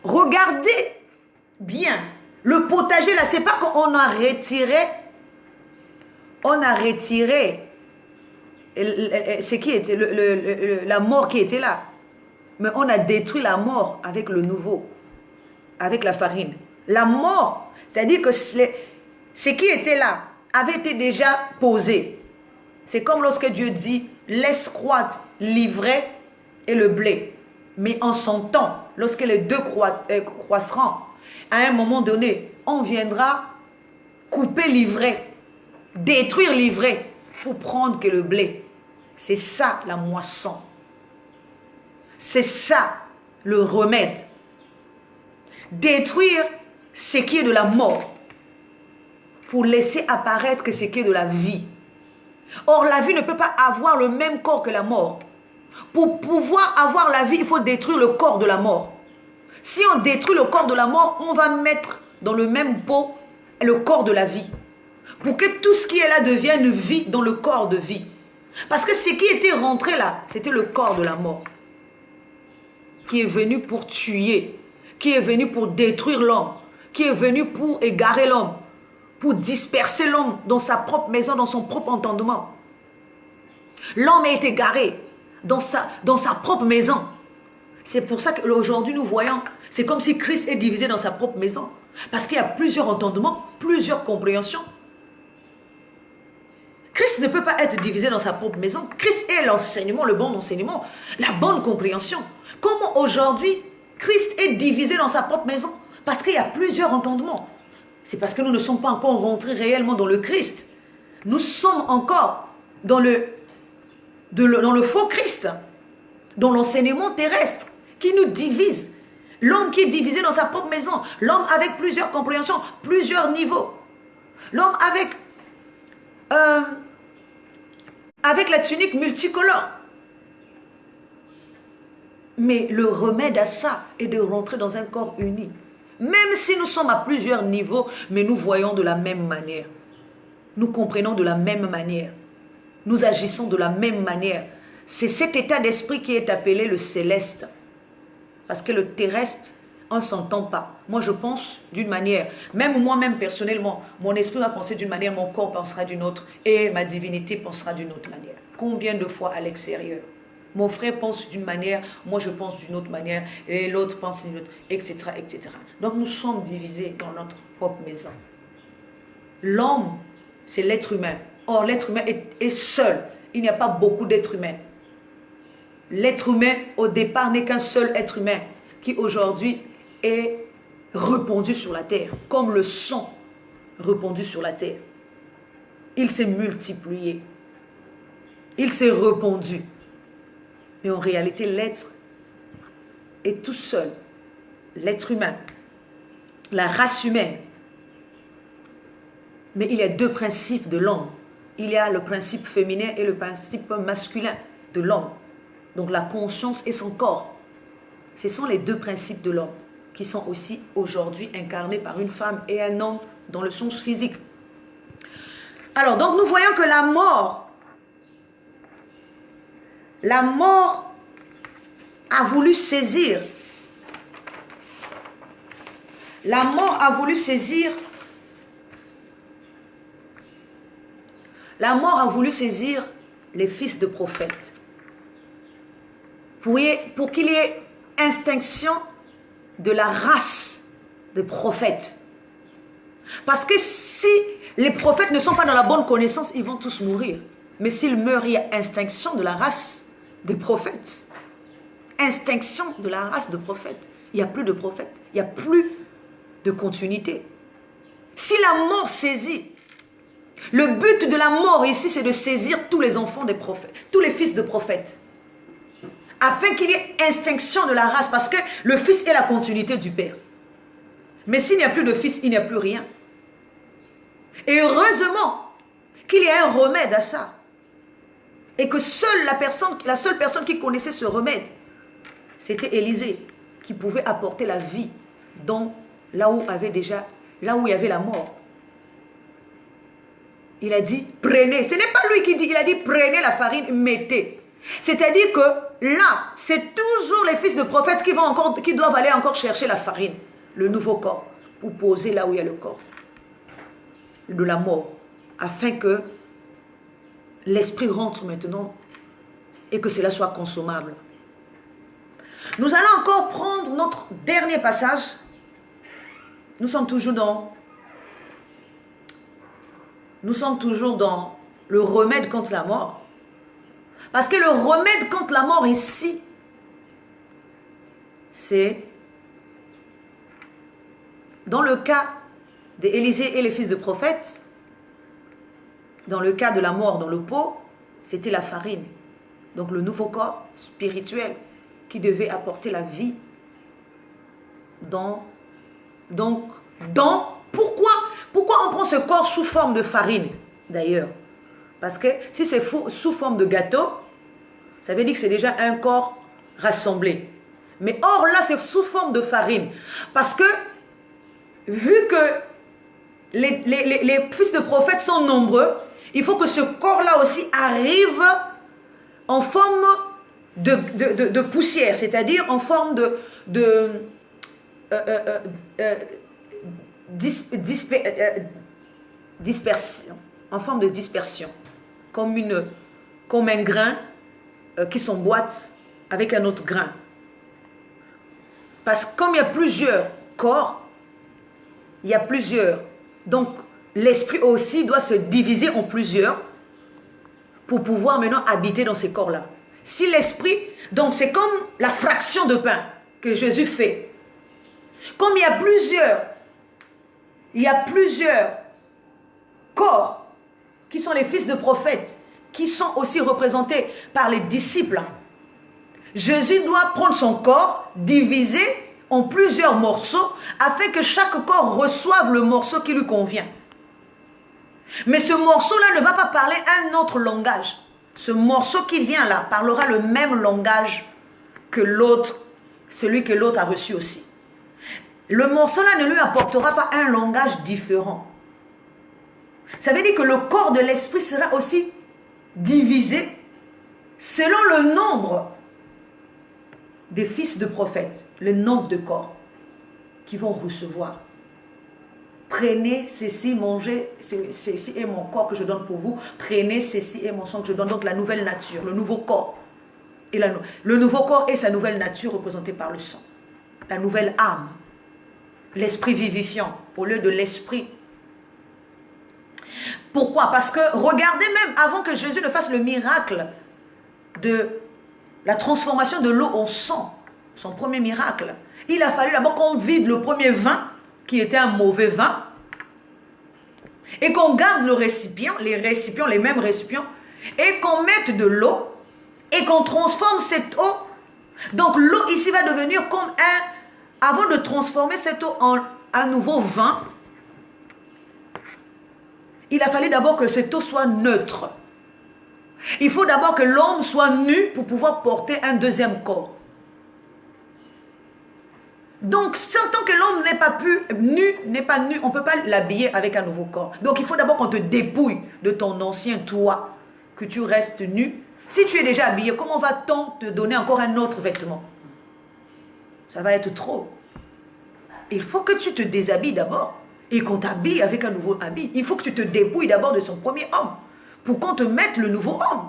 Regardez bien, le potager là, c'est pas qu'on a retiré, ce qui était la mort qui était là. Mais on a détruit la mort avec le nouveau, avec la farine. La mort, c'est-à-dire que ce qui était là avait été déjà posé. C'est comme lorsque Dieu dit, laisse croître l'ivraie et le blé. Mais en son temps, lorsque les deux croîtront, à un moment donné, on viendra couper l'ivraie, détruire l'ivraie pour prendre que le blé. C'est ça la moisson. C'est ça le remède. Détruire ce qui est de la mort pour laisser apparaître que ce qui est de la vie. Or, la vie ne peut pas avoir le même corps que la mort. Pour pouvoir avoir la vie, il faut détruire le corps de la mort. Si on détruit le corps de la mort, on va mettre dans le même pot le corps de la vie. Pour que tout ce qui est là devienne vie dans le corps de vie. Parce que ce qui était rentré là, c'était le corps de la mort. Qui est venu pour tuer, qui est venu pour détruire l'homme, qui est venu pour égarer l'homme, pour disperser l'homme dans sa propre maison, dans son propre entendement. L'homme est égaré dans sa propre maison. C'est pour ça qu'aujourd'hui nous voyons, c'est comme si Christ est divisé dans sa propre maison. Parce qu'il y a plusieurs entendements, plusieurs compréhensions. Christ ne peut pas être divisé dans sa propre maison. Christ est l'enseignement, le bon enseignement, la bonne compréhension. Comment aujourd'hui Christ est divisé dans sa propre maison? Parce qu'il y a plusieurs entendements. C'est parce que nous ne sommes pas encore rentrés réellement dans le Christ. Nous sommes encore dans le faux Christ, dans l'enseignement terrestre qui nous divise. L'homme qui est divisé dans sa propre maison, l'homme avec plusieurs compréhensions, plusieurs niveaux. L'homme avec la tunique multicolore. Mais le remède à ça est de rentrer dans un corps uni. Même si nous sommes à plusieurs niveaux, mais nous voyons de la même manière. Nous comprenons de la même manière. Nous agissons de la même manière. C'est cet état d'esprit qui est appelé le céleste. Parce que le terrestre, on ne s'entend pas. Moi, je pense d'une manière. Même moi-même, personnellement, mon esprit va penser d'une manière, mon corps pensera d'une autre, et ma divinité pensera d'une autre manière. Combien de fois à l'extérieur? Mon frère pense d'une manière, moi je pense d'une autre manière, et l'autre pense d'une autre, etc., etc. Donc nous sommes divisés dans notre propre maison. L'homme, c'est l'être humain. Or, l'être humain est seul. Il n'y a pas beaucoup d'êtres humains. L'être humain, au départ, n'est qu'un seul être humain qui aujourd'hui est répandu sur la terre, comme le sang répandu sur la terre. Il s'est multiplié. Il s'est répandu. Mais en réalité, l'être est tout seul. L'être humain, la race humaine. Mais il y a deux principes de l'homme. Il y a le principe féminin et le principe masculin de l'homme. Donc la conscience et son corps. Ce sont les deux principes de l'homme qui sont aussi aujourd'hui incarnés par une femme et un homme dans le sens physique. Alors, donc nous voyons que la mort a voulu saisir. La mort a voulu saisir. La mort a voulu saisir les fils de prophètes. Pour qu'il y ait extinction de la race des prophètes. Parce que si les prophètes ne sont pas dans la bonne connaissance, ils vont tous mourir. Mais s'ils meurent, il y a extinction de la race des prophètes. Extinction de la race de prophètes. Il n'y a plus de prophètes. Il n'y a plus de continuité. Si la mort saisit, le but de la mort ici, c'est de saisir tous les enfants des prophètes, tous les fils de prophètes. Afin qu'il y ait extinction de la race, parce que le fils est la continuité du père. Mais s'il n'y a plus de fils, il n'y a plus rien. Et heureusement qu'il y a un remède à ça. Et que la seule personne qui connaissait ce remède, c'était Élisée, qui pouvait apporter la vie là où il y avait la mort. Il a dit, prenez. Ce n'est pas lui qui dit, il a dit, prenez la farine, mettez. C'est-à-dire que là, c'est toujours les fils de prophètes qui doivent aller encore chercher la farine, le nouveau corps, pour poser là où il y a le corps de la mort, afin que l'esprit rentre maintenant et que cela soit consommable. Nous allons encore prendre notre dernier passage. Nous sommes toujours dans le remède contre la mort. Parce que le remède contre la mort ici, c'est dans le cas d'Élisée et les fils de prophètes, dans le cas de la mort dans le pot, c'était la farine. Donc le nouveau corps spirituel qui devait apporter la vie pourquoi on prend ce corps sous forme de farine d'ailleurs? Parce que si c'est sous forme de gâteau, ça veut dire que c'est déjà un corps rassemblé. Mais or là, c'est sous forme de farine. Parce que, vu que les fils de prophètes sont nombreux, il faut que ce corps-là aussi arrive en forme de poussière, c'est-à-dire en forme dispersion, en forme de dispersion, comme un grain qui s'emboîte avec un autre grain. Parce que comme il y a plusieurs corps, il y a plusieurs. Donc l'esprit aussi doit se diviser en plusieurs pour pouvoir maintenant habiter dans ces corps-là. Si l'esprit, donc c'est comme la fraction de pain que Jésus fait. Comme il y a plusieurs corps qui sont les fils de prophètes, qui sont aussi représentés par les disciples. Jésus doit prendre son corps, diviser en plusieurs morceaux, afin que chaque corps reçoive le morceau qui lui convient. Mais ce morceau-là ne va pas parler un autre langage. Ce morceau qui vient là parlera le même langage que l'autre, celui que l'autre a reçu aussi. Le morceau-là ne lui apportera pas un langage différent. Ça veut dire que le corps de l'esprit sera aussi divisé selon le nombre des fils de prophètes, le nombre de corps qui vont recevoir. Prenez ceci, mangez, ceci est mon corps que je donne pour vous. Prenez ceci est mon sang que je donne. Donc la nouvelle nature, le nouveau corps. Et le nouveau corps et sa nouvelle nature représentée par le sang. La nouvelle âme. L'esprit vivifiant au lieu de l'esprit. Pourquoi? Parce que regardez même avant que Jésus ne fasse le miracle de la transformation de l'eau en sang, son premier miracle, il a fallu d'abord qu'on vide le premier vin, qui était un mauvais vin, et qu'on garde le récipient, les mêmes récipients, et qu'on mette de l'eau, et qu'on transforme cette eau. Donc l'eau ici va devenir comme avant de transformer cette eau en un nouveau vin, il a fallu d'abord que cette eau soit neutre. Il faut d'abord que l'homme soit nu pour pouvoir porter un deuxième corps. Donc, tant que l'homme n'est pas nu, on ne peut pas l'habiller avec un nouveau corps. Donc, il faut d'abord qu'on te dépouille de ton ancien toi, que tu restes nu. Si tu es déjà habillé, comment va-t-on te donner encore un autre vêtement? Ça va être trop. Il faut que tu te déshabilles d'abord et qu'on t'habille avec un nouveau habit. Il faut que tu te dépouilles d'abord de son premier homme pour qu'on te mette le nouveau homme.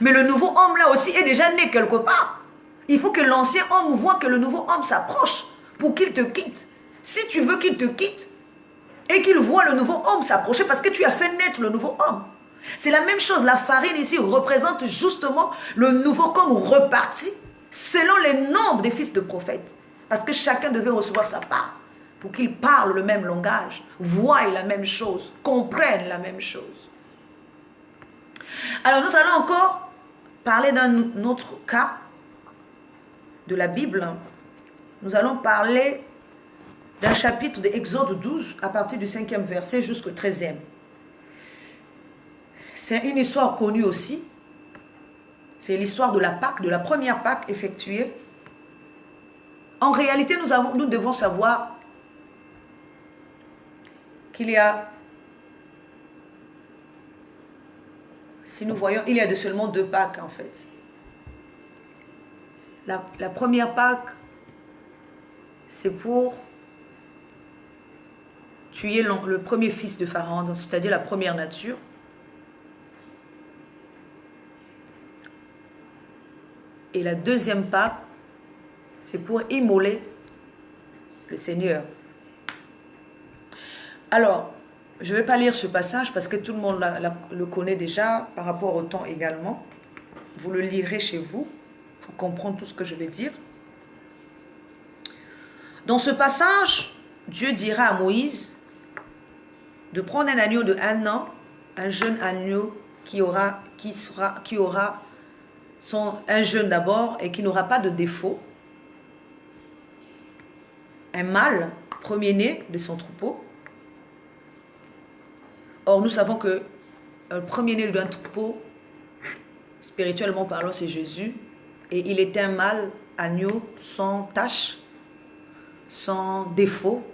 Mais le nouveau homme là aussi est déjà né quelque part. Il faut que l'ancien homme voit que le nouveau homme s'approche pour qu'il te quitte. Si tu veux qu'il te quitte et qu'il voit le nouveau homme s'approcher parce que tu as fait naître le nouveau homme. C'est la même chose. La farine ici représente justement le nouveau homme reparti selon les nombres des fils de prophètes. Parce que chacun devait recevoir sa part pour qu'ils parlent le même langage, voient la même chose, comprennent la même chose. Alors nous allons encore parler d'un autre cas de la Bible. Nous allons parler d'un chapitre de Exode 12 à partir du 5e verset jusqu'au 13e. c'est une histoire connue aussi. C'est l'histoire de la Pâque, de la première Pâque effectuée. En réalité, nous devons savoir qu'il y a, si nous voyons, il y a de seulement 2 Pâques en fait. La première Pâque, c'est pour tuer le premier fils de Pharaon, c'est-à-dire la première nature. Et la deuxième Pâque, c'est pour immoler le Seigneur. Alors, je ne vais pas lire ce passage parce que tout le monde le connaît déjà par rapport au temps également. Vous le lirez chez vous pour comprendre tout ce que je vais dire. Dans ce passage, Dieu dira à Moïse de prendre un agneau de 1 an, un jeune agneau un jeune d'abord et qui n'aura pas de défaut, un mâle premier-né de son troupeau. Or, nous savons que le premier-né d'un troupeau, spirituellement parlant, c'est Jésus, et il est un mâle agneau sans tache, sans défaut.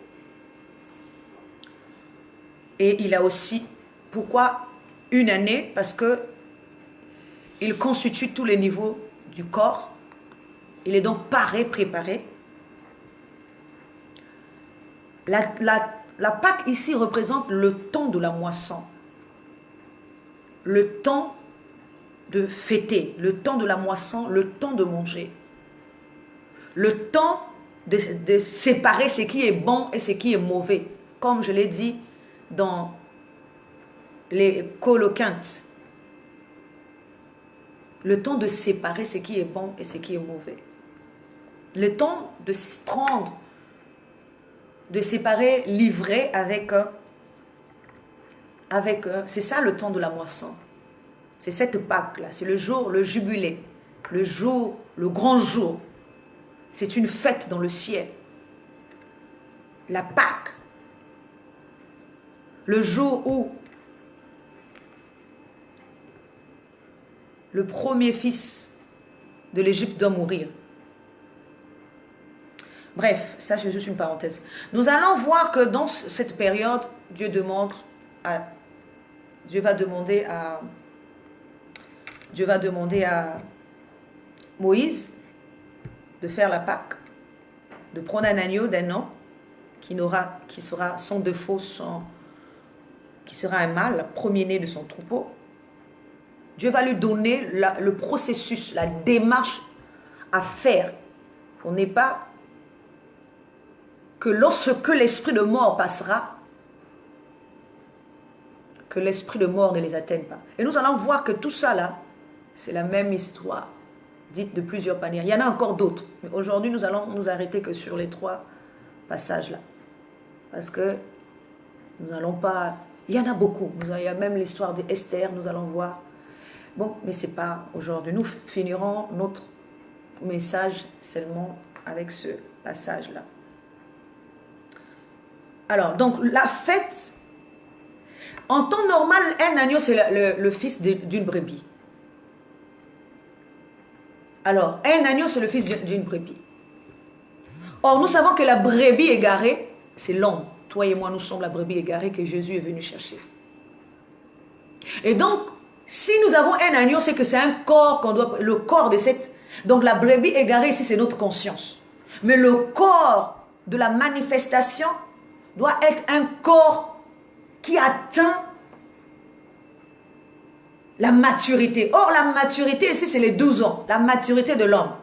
Et il a aussi, pourquoi une année? Parce que il constitue tous les niveaux du corps. Il est donc paré, préparé. La Pâque ici représente le temps de la moisson. Le temps de fêter, le temps de la moisson, le temps de manger. Le temps de séparer ce qui est bon et ce qui est mauvais. Comme je l'ai dit dans les Coloquintes. Le temps de séparer ce qui est bon et ce qui est mauvais. Le temps de prendre, de séparer l'ivraie c'est ça le temps de la moisson. C'est cette Pâque-là, c'est le jour, le jubilé, le jour, le grand jour. C'est une fête dans le ciel. La Pâque. Le jour où le premier fils de l'Égypte doit mourir. Bref, ça c'est juste une parenthèse. Nous allons voir que dans cette période, Dieu va demander à Moïse de faire la Pâque, de prendre un agneau d'1 an qui sera sans défaut, qui sera un mâle, premier-né de son troupeau. Dieu va lui donner le processus, la démarche à faire pour ne pas que lorsque l'esprit de mort passera, que l'esprit de mort ne les atteigne pas. Et nous allons voir que tout ça là, c'est la même histoire, dite de plusieurs manières. Il y en a encore d'autres, mais aujourd'hui nous allons nous arrêter que sur les 3 passages là. Parce que nous n'allons pas... Il y en a beaucoup. Il y a même l'histoire d'Esther, nous allons voir. Bon, mais ce n'est pas aujourd'hui. Nous finirons notre message seulement avec ce passage-là. Alors, donc, la fête, en temps normal, un agneau, c'est le fils d'une brebis. Alors, un agneau, c'est le fils d'une brebis. Or, nous savons que la brebis égarée, c'est l'homme. Toi et moi, nous sommes la brebis égarée que Jésus est venu chercher. Et donc, si nous avons un agneau, c'est que c'est un corps qu'on doit... Le corps de cette... Donc, la brebis égarée, ici, c'est notre conscience. Mais le corps de la manifestation doit être un corps qui atteint la maturité. Or, la maturité, ici, c'est les 12 ans. La maturité de l'homme.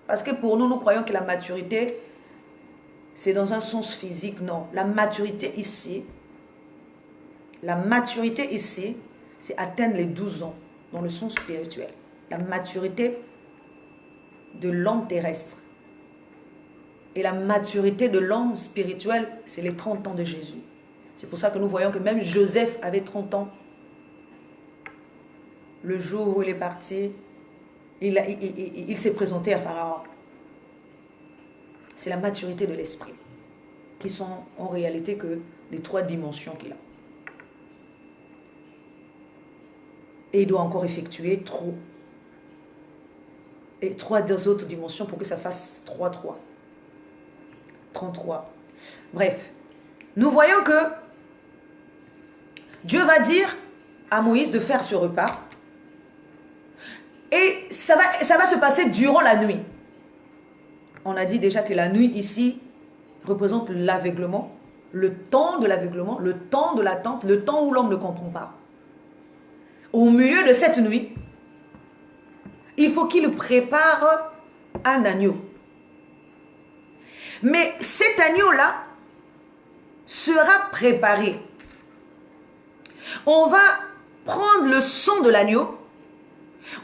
Parce que pour nous, nous croyons que la maturité, c'est dans un sens physique. Non. La maturité ici, c'est atteindre les 12 ans dans le sens spirituel. La maturité de l'homme terrestre. Et la maturité de l'homme spirituel, c'est les 30 ans de Jésus. C'est pour ça que nous voyons que même Joseph avait 30 ans. Le jour où il est parti, il s'est présenté à Pharaon. C'est la maturité de l'esprit, qui sont en réalité que les 3 dimensions qu'il a. Et il doit encore effectuer trois autres dimensions pour que ça fasse 33. Bref, nous voyons que Dieu va dire à Moïse de faire ce repas. Et ça va se passer durant la nuit. On a dit déjà que la nuit ici représente l'aveuglement, le temps de l'aveuglement, le temps de l'attente, le temps où l'homme ne comprend pas. Au milieu de cette nuit, il faut qu'il prépare un agneau. Mais cet agneau-là sera préparé. On va prendre le sang de l'agneau,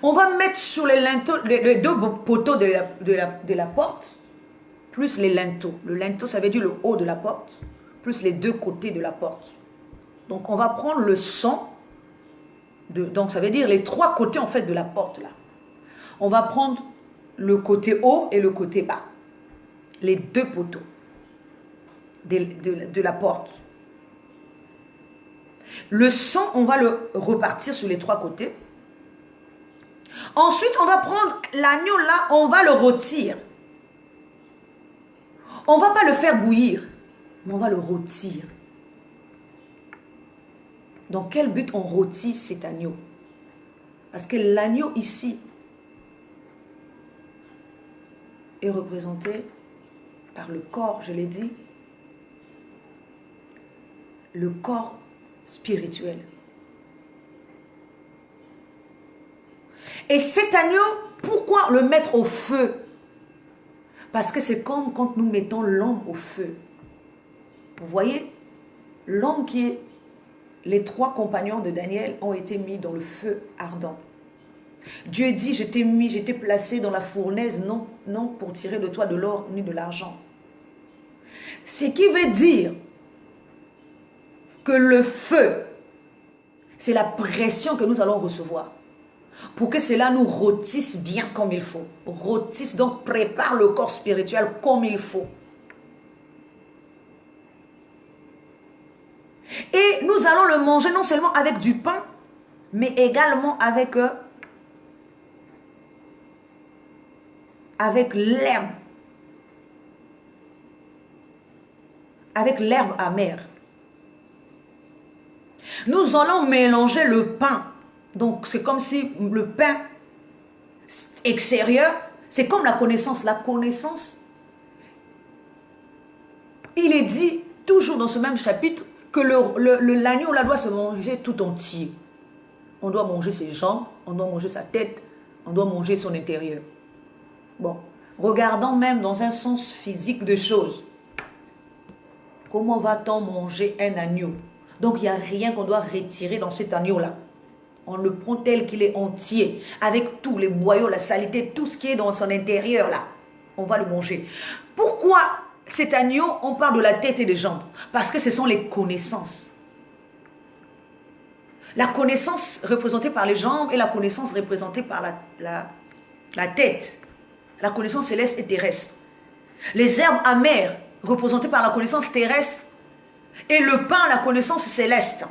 on va mettre sur les linteaux, les deux poteaux de la porte, plus les linteaux. Le linteau, ça veut dire le haut de la porte, plus les deux côtés de la porte. Donc, on va prendre le sang, donc ça veut dire les trois côtés en fait de la porte là. On va prendre le côté haut et le côté bas. Les deux poteaux de la porte. Le sang, on va le repartir sur les trois côtés. Ensuite, on va prendre l'agneau là, on va le rôtir. On ne va pas le faire bouillir, mais on va le rôtir. Dans quel but on rôtit cet agneau? Parce que l'agneau ici est représenté par le corps, je l'ai dit, le corps spirituel. Et cet agneau, pourquoi le mettre au feu? Parce que c'est comme quand nous mettons l'homme au feu. Vous voyez, l'homme qui est... Les trois compagnons de Daniel ont été mis dans le feu ardent. Dieu dit, je t'ai placé dans la fournaise, non pour tirer de toi de l'or ni de l'argent. Ce qui veut dire que le feu, c'est la pression que nous allons recevoir. Pour que cela nous rôtisse bien comme il faut. Rôtisse, donc prépare le corps spirituel comme il faut. Et nous allons le manger non seulement avec du pain, mais également avec l'herbe. Avec l'herbe amère. Nous allons mélanger le pain. Donc c'est comme si le pain extérieur, c'est comme la connaissance. La connaissance, il est dit toujours dans ce même chapitre que l'agneau là doit se manger tout entier. On doit manger ses jambes, on doit manger sa tête, on doit manger son intérieur. Bon, regardons même dans un sens physique de choses. Comment va-t-on manger un agneau? Donc il n'y a rien qu'on doit retirer dans cet agneau-là. On le prend tel qu'il est entier, avec tous les boyaux, la saleté, tout ce qui est dans son intérieur là. On va le manger. Pourquoi cet agneau, on parle de la tête et des jambes? Parce que ce sont les connaissances. La connaissance représentée par les jambes et la connaissance représentée par la tête. La connaissance céleste et terrestre. Les herbes amères représentées par la connaissance terrestre et le pain, la connaissance céleste.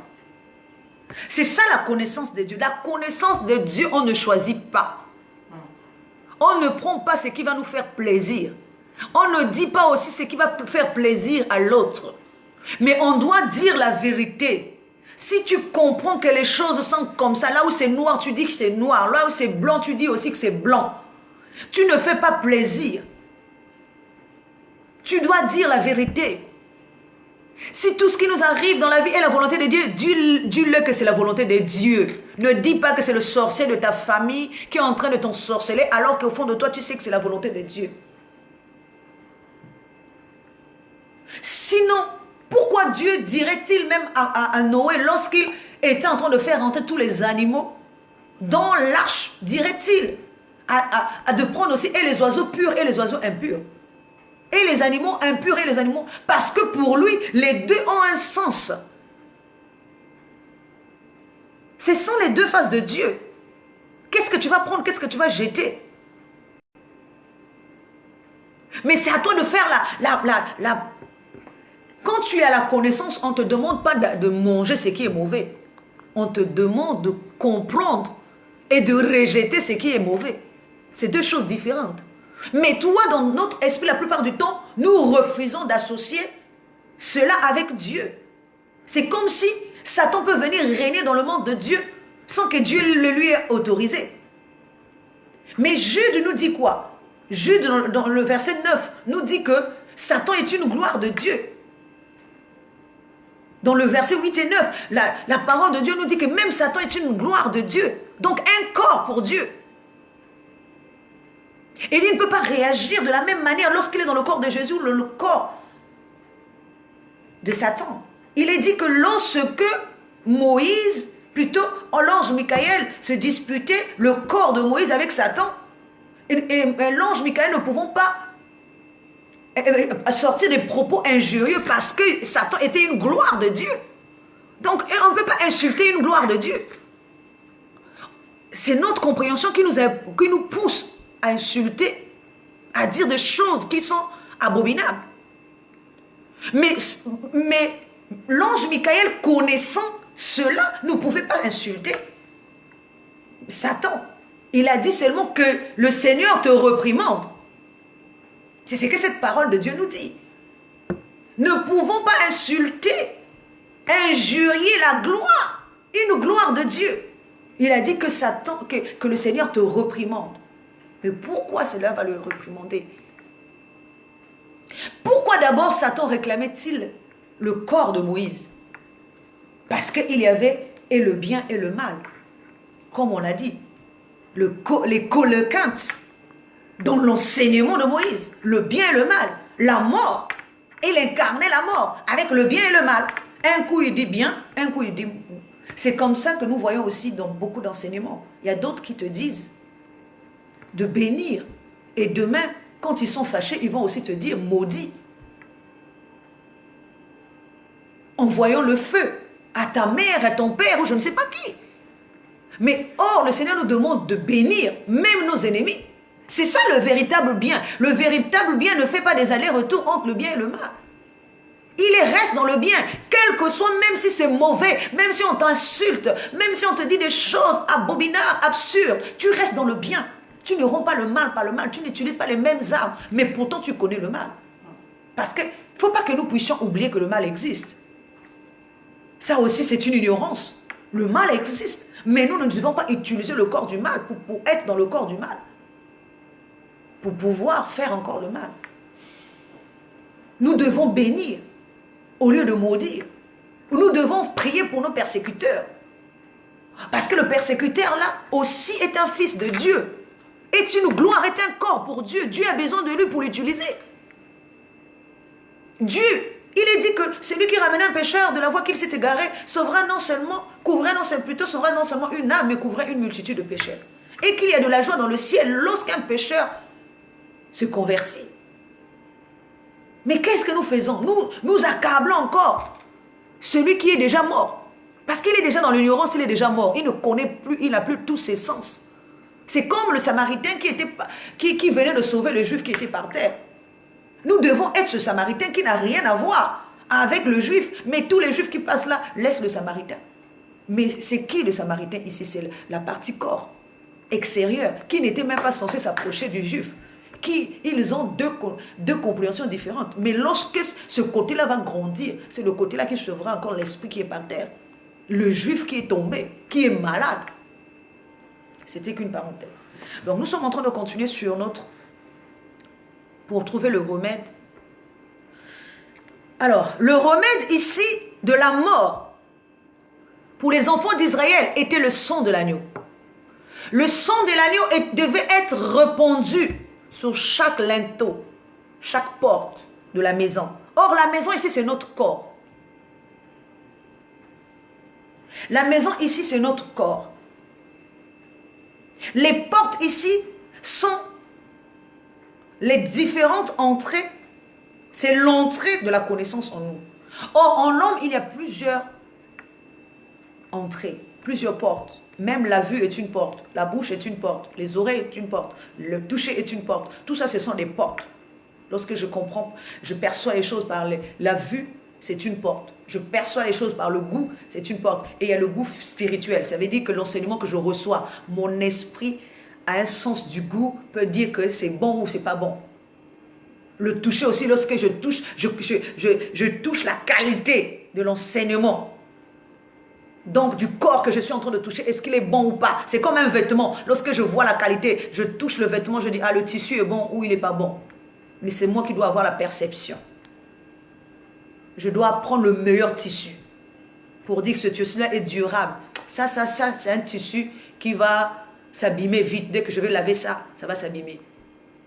C'est ça la connaissance de Dieu. La connaissance de Dieu, on ne choisit pas. On ne prend pas ce qui va nous faire plaisir. On ne dit pas aussi ce qui va faire plaisir à l'autre. Mais on doit dire la vérité. Si tu comprends que les choses sont comme ça, là où c'est noir, tu dis que c'est noir. Là où c'est blanc, tu dis aussi que c'est blanc. Tu ne fais pas plaisir. Tu dois dire la vérité. Si tout ce qui nous arrive dans la vie est la volonté de Dieu, dis-le que c'est la volonté de Dieu. Ne dis pas que c'est le sorcier de ta famille qui est en train de t'ensorceler, alors qu'au fond de toi, tu sais que c'est la volonté de Dieu. Sinon, pourquoi Dieu dirait-il même à Noé, lorsqu'il était en train de faire rentrer tous les animaux dans l'arche, dirait-il de prendre aussi et les oiseaux purs et les oiseaux impurs? Et les animaux impurs et les animaux... Parce que pour lui, les deux ont un sens. Ce sont les deux faces de Dieu. Qu'est-ce que tu vas prendre? Qu'est-ce que tu vas jeter? Mais c'est à toi de faire Quand tu as la connaissance, on ne te demande pas de manger ce qui est mauvais. on te demande de comprendre et de rejeter ce qui est mauvais. C'est deux choses différentes. Mais toi, dans notre esprit, la plupart du temps, nous refusons d'associer cela avec Dieu. C'est comme si Satan peut venir régner dans le monde de Dieu sans que Dieu le lui ait autorisé. Mais Jude nous dit quoi? Jude, dans le verset 9, nous dit que Satan est une gloire de Dieu. Dans le verset 8 et 9, la parole de Dieu nous dit que même Satan est une gloire de Dieu. Donc un corps pour Dieu. Et il ne peut pas réagir de la même manière lorsqu'il est dans le corps de Jésus, le corps de Satan. Il est dit que lorsque Moïse, plutôt l'ange Michael, se disputait le corps de Moïse avec Satan, et l'ange Michael ne pouvait pas sortir des propos injurieux parce que Satan était une gloire de Dieu. Donc on ne peut pas insulter une gloire de Dieu. C'est notre compréhension qui nous pousse à insulter, à dire des choses qui sont abominables. Mais l'ange Michael, connaissant cela, ne pouvait pas insulter Satan. Il a dit seulement que le Seigneur te reprimande. C'est ce que cette parole de Dieu nous dit. Ne pouvons pas insulter, injurier la gloire, une gloire de Dieu. Il a dit que Satan, que le Seigneur te reprimande. Mais pourquoi cela va le réprimander? Pourquoi d'abord Satan réclamait-il le corps de Moïse? Parce qu'il y avait et le bien et le mal. Comme on l'a dit, les colloquantes dans l'enseignement de Moïse, le bien et le mal, la mort. Il incarnait la mort avec le bien et le mal. Un coup il dit bien, un coup il dit... C'est comme ça que nous voyons aussi dans beaucoup d'enseignements. Il y a d'autres qui te disent de bénir. Et demain, quand ils sont fâchés, ils vont aussi te dire maudit. En voyant le feu à ta mère, à ton père ou je ne sais pas qui. Mais or, le Seigneur nous demande de bénir même nos ennemis. C'est ça le véritable bien. Le véritable bien ne fait pas des allers-retours entre le bien et le mal. Il reste dans le bien, quel que soit, même si c'est mauvais, même si on t'insulte, même si on te dit des choses abominables, absurdes, tu restes dans le bien. Tu ne romps pas le mal par le mal, tu n'utilises pas les mêmes armes, mais pourtant tu connais le mal. Parce qu'il ne faut pas que nous puissions oublier que le mal existe. Ça aussi, c'est une ignorance. Le mal existe, mais nous ne devons pas utiliser le corps du mal pour être dans le corps du mal. Pour pouvoir faire encore le mal. Nous devons bénir au lieu de maudire. Nous devons prier pour nos persécuteurs. Parce que le persécuteur là aussi est un fils de Dieu. Est une gloire, est un corps pour Dieu. Dieu a besoin de lui pour l'utiliser. Dieu, il est dit que celui qui ramène un pécheur de la voie qu'il s'est égaré sauvera non seulement, sauvera non seulement une âme, mais couvra une multitude de pécheurs. Et qu'il y a de la joie dans le ciel lorsqu'un pécheur se convertit. Mais qu'est-ce que nous faisons? Nous accablons encore celui qui est déjà mort. Parce qu'il est déjà dans l'ignorance, il est déjà mort. Il ne connaît plus, il n'a plus tous ses sens. C'est comme le Samaritain qui venait de sauver le Juif qui était par terre. Nous devons être ce Samaritain qui n'a rien à voir avec le Juif. Mais tous les Juifs qui passent là laissent le Samaritain. Mais c'est qui le Samaritain ici? C'est la partie corps extérieure qui n'était même pas censée s'approcher du Juif. Ils ont deux compréhensions différentes. Mais lorsque ce côté-là va grandir, c'est le côté-là qui sauvera encore l'esprit qui est par terre. Le Juif qui est tombé, qui est malade. C'était qu'une parenthèse. Donc nous sommes en train de continuer sur pour trouver le remède. Alors, le remède ici de la mort pour les enfants d'Israël était le sang de l'agneau. Le sang de l'agneau devait être répandu sur chaque linteau, chaque porte de la maison. Or, la maison ici, c'est notre corps. La maison ici, c'est notre corps. Les portes ici sont les différentes entrées. C'est l'entrée de la connaissance en nous. Or, en l'homme, il y a plusieurs entrées, plusieurs portes. Même la vue est une porte, la bouche est une porte, les oreilles est une porte, le toucher est une porte. Tout ça, ce sont des portes. Lorsque je comprends, je perçois les choses par la vue, c'est une porte. Je perçois les choses par le goût, c'est une porte. Et il y a le goût spirituel. Ça veut dire que l'enseignement que je reçois, mon esprit a un sens du goût, peut dire que c'est bon ou c'est pas bon. Le toucher aussi, lorsque je touche, je touche la qualité de l'enseignement. Donc du corps que je suis en train de toucher, est-ce qu'il est bon ou pas? C'est comme un vêtement. Lorsque je vois la qualité, je touche le vêtement, je dis, ah, le tissu est bon ou il n'est pas bon. Mais c'est moi qui dois avoir la perception. Je dois prendre le meilleur tissu pour dire que ce tissu-là est durable. Ça, c'est un tissu qui va s'abîmer vite. Dès que je vais laver ça, ça va s'abîmer.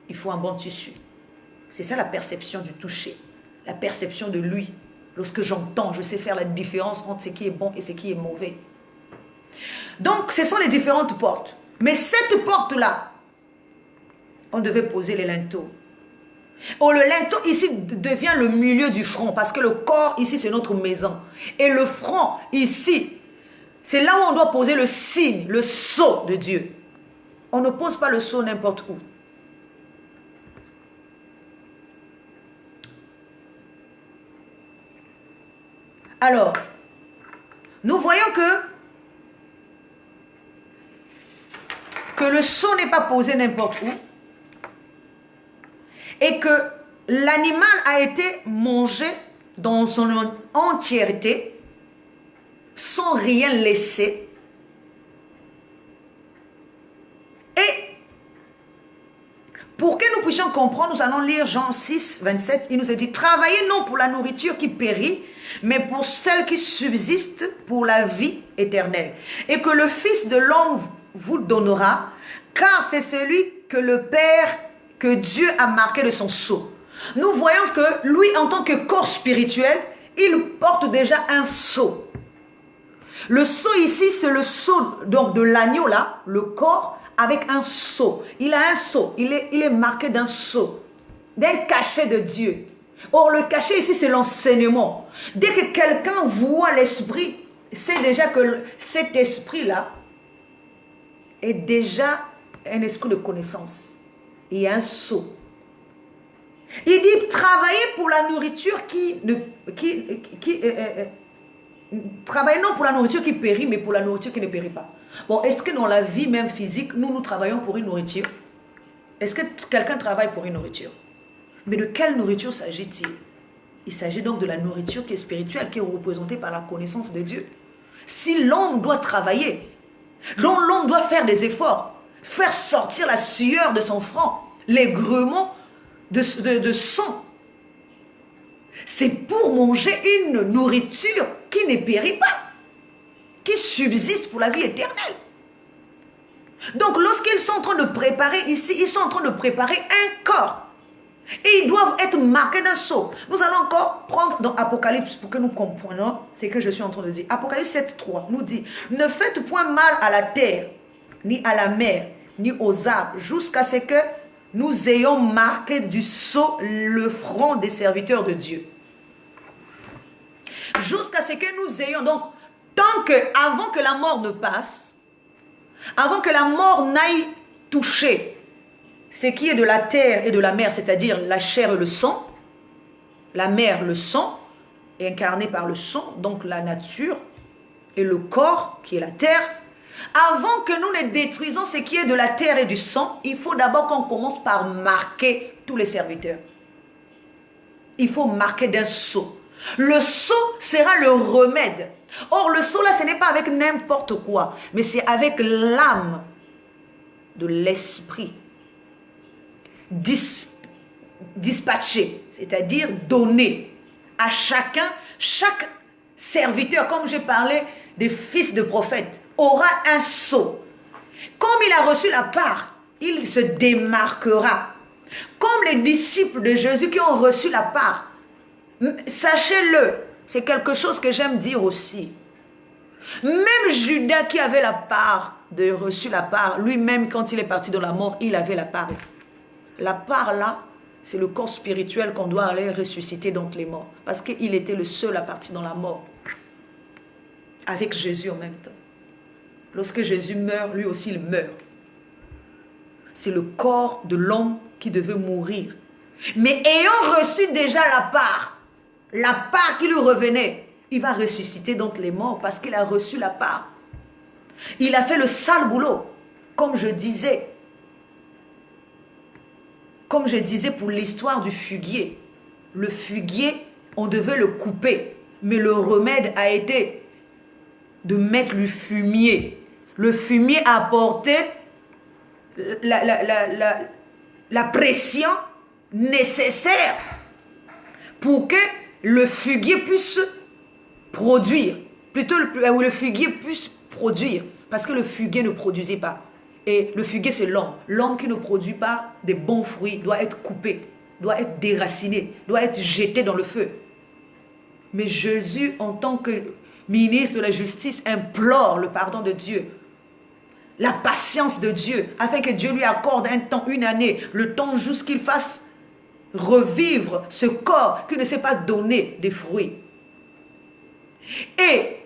Il faut un bon tissu. C'est ça la perception du toucher, la perception de lui. Lorsque j'entends, je sais faire la différence entre ce qui est bon et ce qui est mauvais. Donc, ce sont les différentes portes. Mais cette porte-là, on devait poser les linteaux. Oh, le linteau ici devient le milieu du front parce que le corps ici, c'est notre maison. Et le front ici, c'est là où on doit poser le signe, le sceau de Dieu. On ne pose pas le sceau n'importe où. Alors, nous voyons que le sceau n'est pas posé n'importe où et que l'animal a été mangé dans son entièreté sans rien laisser. Et pour que nous puissions comprendre, nous allons lire Jean 6, 27. Il nous est dit, travaillez non pour la nourriture qui périt, mais pour celle qui subsiste pour la vie éternelle. Et que le Fils de l'homme vous donnera, car c'est celui que le Père, que Dieu a marqué de son sceau. Nous voyons que lui, en tant que corps spirituel, il porte déjà un sceau. Le sceau ici, c'est le sceau donc de l'agneau là, le corps, avec un sceau. Il a un sceau, il est marqué d'un sceau, d'un cachet de Dieu. Or, le cachet ici, c'est l'enseignement. Dès que quelqu'un voit l'esprit, c'est déjà que cet esprit-là est déjà un esprit de connaissance. Il y a un sceau. Il dit, travaillez pour la nourriture travaillez non pour la nourriture qui périt, mais pour la nourriture qui ne périt pas. Bon, est-ce que dans la vie même physique, nous travaillons pour une nourriture? Est-ce que quelqu'un travaille pour une nourriture? Mais de quelle nourriture s'agit-il? Il s'agit donc de la nourriture qui est spirituelle, qui est représentée par la connaissance de Dieu. Si l'homme doit travailler, l'homme doit faire des efforts, faire sortir la sueur de son front, les grumeaux de sang. C'est pour manger une nourriture qui ne périt pas, qui subsiste pour la vie éternelle. Donc lorsqu'ils sont en train de préparer ici, ils sont en train de préparer un corps. Et ils doivent être marqués d'un sceau. Nous allons encore prendre dans Apocalypse pour que nous comprenions ce que je suis en train de dire. Apocalypse 7.3 nous dit, ne faites point mal à la terre, ni à la mer, ni aux arbres, jusqu'à ce que nous ayons marqué du sceau le front des serviteurs de Dieu. Jusqu'à ce que nous ayons, donc, avant que la mort ne passe, avant que la mort n'aille toucher ce qui est de la terre et de la mer, c'est-à-dire la chair et le sang, la mer, le sang, est incarné par le sang, donc la nature, et le corps, qui est la terre. Avant que nous ne détruisons ce qui est de la terre et du sang, il faut d'abord qu'on commence par marquer tous les serviteurs. Il faut marquer d'un sceau. Le sceau sera le remède. Or, le sceau là, ce n'est pas avec n'importe quoi, mais c'est avec l'âme de l'esprit dispatché, c'est-à-dire donné à chacun, chaque serviteur, comme j'ai parlé des fils de prophètes, aura un sceau. Comme il a reçu la part, il se démarquera. Comme les disciples de Jésus qui ont reçu la part, sachez-le, c'est quelque chose que j'aime dire aussi. Même Judas qui avait la part, reçu la part, lui-même quand il est parti dans la mort, il avait la part. La part là, c'est le corps spirituel qu'on doit aller ressusciter d'entre les morts. Parce qu'il était le seul à partir dans la mort. Avec Jésus en même temps. Lorsque Jésus meurt, lui aussi il meurt. C'est le corps de l'homme qui devait mourir. Mais ayant reçu déjà la part qui lui revenait, Il va ressusciter donc les morts parce qu'il a reçu la part. Il a fait le sale boulot, comme je disais. Comme je disais pour l'histoire du fuguier. Le fuguier, on devait le couper. Mais le remède a été de mettre le fumier. Le fumier a apporté la pression nécessaire pour que le fuguier puisse produire. Plutôt le fuguier puisse produire. Parce que le fuguier ne produisait pas. Et le fuguier, c'est l'homme. L'homme qui ne produit pas des bons fruits doit être coupé, doit être déraciné, doit être jeté dans le feu. Mais Jésus, en tant que ministre de la justice, implore le pardon de Dieu, la patience de Dieu, afin que Dieu lui accorde un temps, une année, le temps juste qu'il fasse revivre ce corps qui ne s'est pas donné des fruits. Et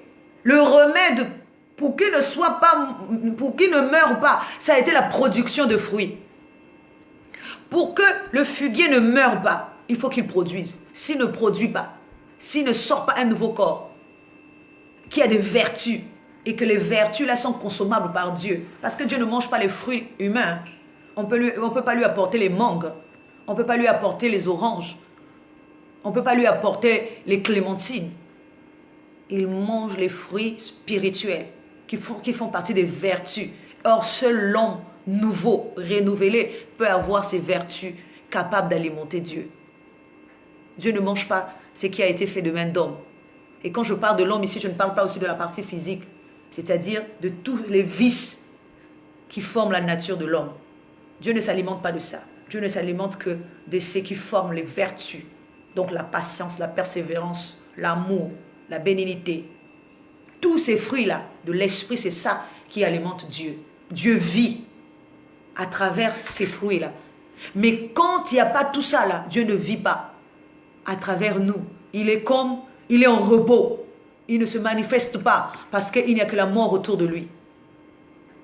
le remède pour qu'il ne soit pas, pour qu'il ne meure pas, ça a été la production de fruits. Pour que le fuguier ne meure pas, il faut qu'il produise. S'il ne produit pas, s'il ne sort pas un nouveau corps qui a des vertus, et que les vertus là sont consommables par Dieu, parce que Dieu ne mange pas les fruits humains. On peut pas lui apporter les mangues, on ne peut pas lui apporter les oranges, on ne peut pas lui apporter les clémentines. Il mange les fruits spirituels qui font partie des vertus. Or, seul l'homme nouveau, renouvelé, peut avoir ces vertus capables d'alimenter Dieu. Dieu ne mange pas ce qui a été fait de main d'homme. Et quand je parle de l'homme ici, je ne parle pas aussi de la partie physique, c'est-à-dire de tous les vices qui forment la nature de l'homme. Dieu ne s'alimente pas de ça. Dieu ne s'alimente que de ce qui forment les vertus. Donc la patience, la persévérance, l'amour, la bénignité. Tous ces fruits-là de l'esprit, c'est ça qui alimente Dieu. Dieu vit à travers ces fruits-là. Mais quand il n'y a pas tout ça là, Dieu ne vit pas à travers nous. Il est en repos. Il ne se manifeste pas parce qu'il n'y a que la mort autour de lui.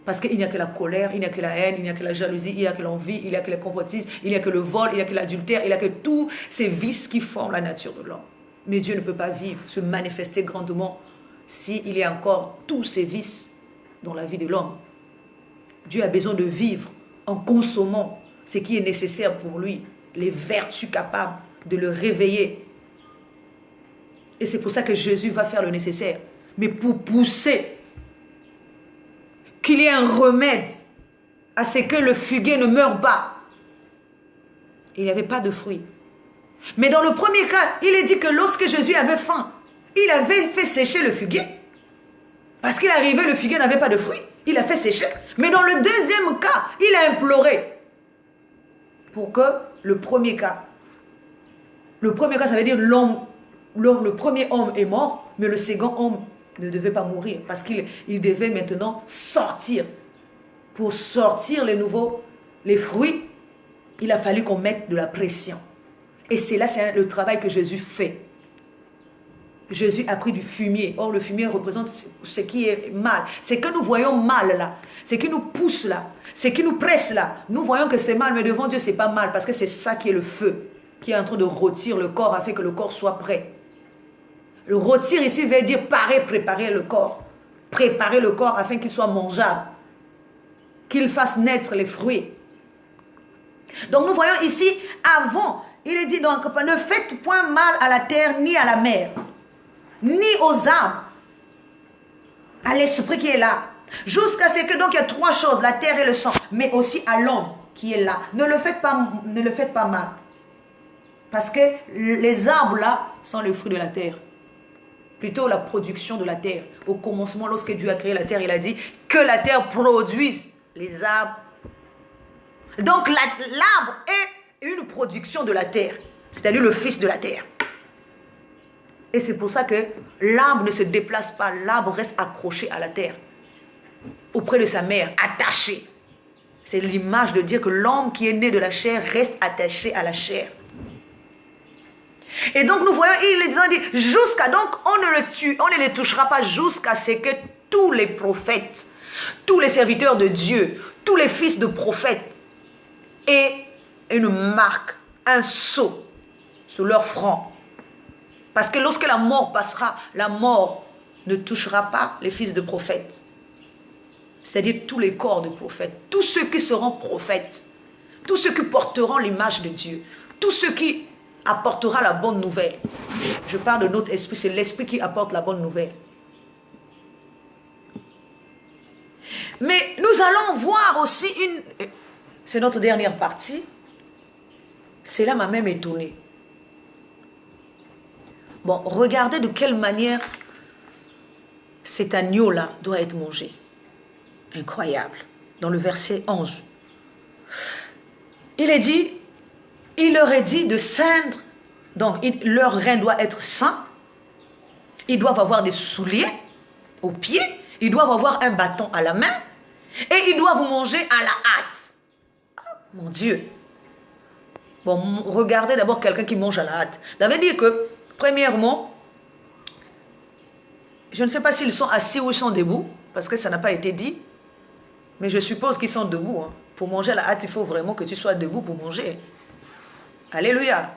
Parce qu'il n'y a que la colère, il n'y a que la haine, il n'y a que la jalousie, il n'y a que l'envie, il n'y a que la convoitise, il n'y a que le vol, il n'y a que l'adultère, il n'y a que tous ces vices qui forment la nature de l'homme. Mais Dieu ne peut pas vivre, se manifester grandement s'il y a encore tous ces vices dans la vie de l'homme. Dieu a besoin de vivre en consommant ce qui est nécessaire pour lui, les vertus capables de le réveiller. Et c'est pour ça que Jésus va faire le nécessaire. Mais pour pousser qu'il y ait un remède à ce que le fuguier ne meure pas, il n'y avait pas de fruits. Mais dans le premier cas, il est dit que lorsque Jésus avait faim, il avait fait sécher le figuier. Parce qu'il arrivait, le figuier n'avait pas de fruits. Il a fait sécher. Mais dans le deuxième cas, il a imploré pour que le premier cas, ça veut dire le premier homme est mort, mais le second homme ne devait pas mourir parce qu'il devait maintenant sortir. Pour sortir les fruits, il a fallu qu'on mette de la pression. Et c'est là, c'est le travail que Jésus fait. Jésus a pris du fumier. Or, le fumier représente ce qui est mal. Ce que nous voyons mal là, ce qui nous pousse là, ce qui nous presse là. Nous voyons que c'est mal, mais devant Dieu, c'est pas mal parce que c'est ça qui est le feu, qui est en train de rôtir le corps afin que le corps soit prêt. Le rôtir ici veut dire préparer le corps. Préparer le corps afin qu'il soit mangeable. Qu'il fasse naître les fruits. Donc nous voyons ici, avant, il est dit donc, ne faites point mal à la terre ni à la mer, ni aux arbres, à l'esprit qui est là. Jusqu'à ce que, donc il y a trois choses, la terre et le sang, mais aussi à l'homme qui est là. Ne le faites pas mal. Parce que les arbres là sont les fruits de la terre. Plutôt la production de la terre. Au commencement, lorsque Dieu a créé la terre, il a dit que la terre produise les arbres. Donc l'arbre est une production de la terre, c'est-à-dire le fils de la terre. Et c'est pour ça que l'arbre ne se déplace pas, l'arbre reste accroché à la terre, auprès de sa mère, attaché. C'est l'image de dire que l'homme qui est né de la chair reste attaché à la chair. Et donc nous voyons, ils ont dit, donc on ne les touchera pas jusqu'à ce que tous les prophètes, tous les serviteurs de Dieu, tous les fils de prophètes aient une marque, un sceau sur leur front. Parce que lorsque la mort passera, la mort ne touchera pas les fils de prophètes. C'est-à-dire tous les corps de prophètes, tous ceux qui seront prophètes, tous ceux qui porteront l'image de Dieu, tous ceux qui apportera la bonne nouvelle. Je parle de notre esprit, c'est l'esprit qui apporte la bonne nouvelle. Mais nous allons voir aussi une... C'est notre dernière partie. Cela m'a même étonné. Bon, regardez de quelle manière cet agneau-là doit être mangé. Incroyable. Dans le verset 11. Il est dit, il leur est dit de ceindre, donc leur rein doit être sain, ils doivent avoir des souliers aux pieds, ils doivent avoir un bâton à la main, et ils doivent manger à la hâte. Oh, mon Dieu. Bon, regardez d'abord quelqu'un qui mange à la hâte. Ça veut dire que, premièrement, je ne sais pas s'ils sont assis ou ils sont debout, parce que ça n'a pas été dit, mais je suppose qu'ils sont debout. Hein. Pour manger à la hâte, il faut vraiment que tu sois debout pour manger. Alléluia.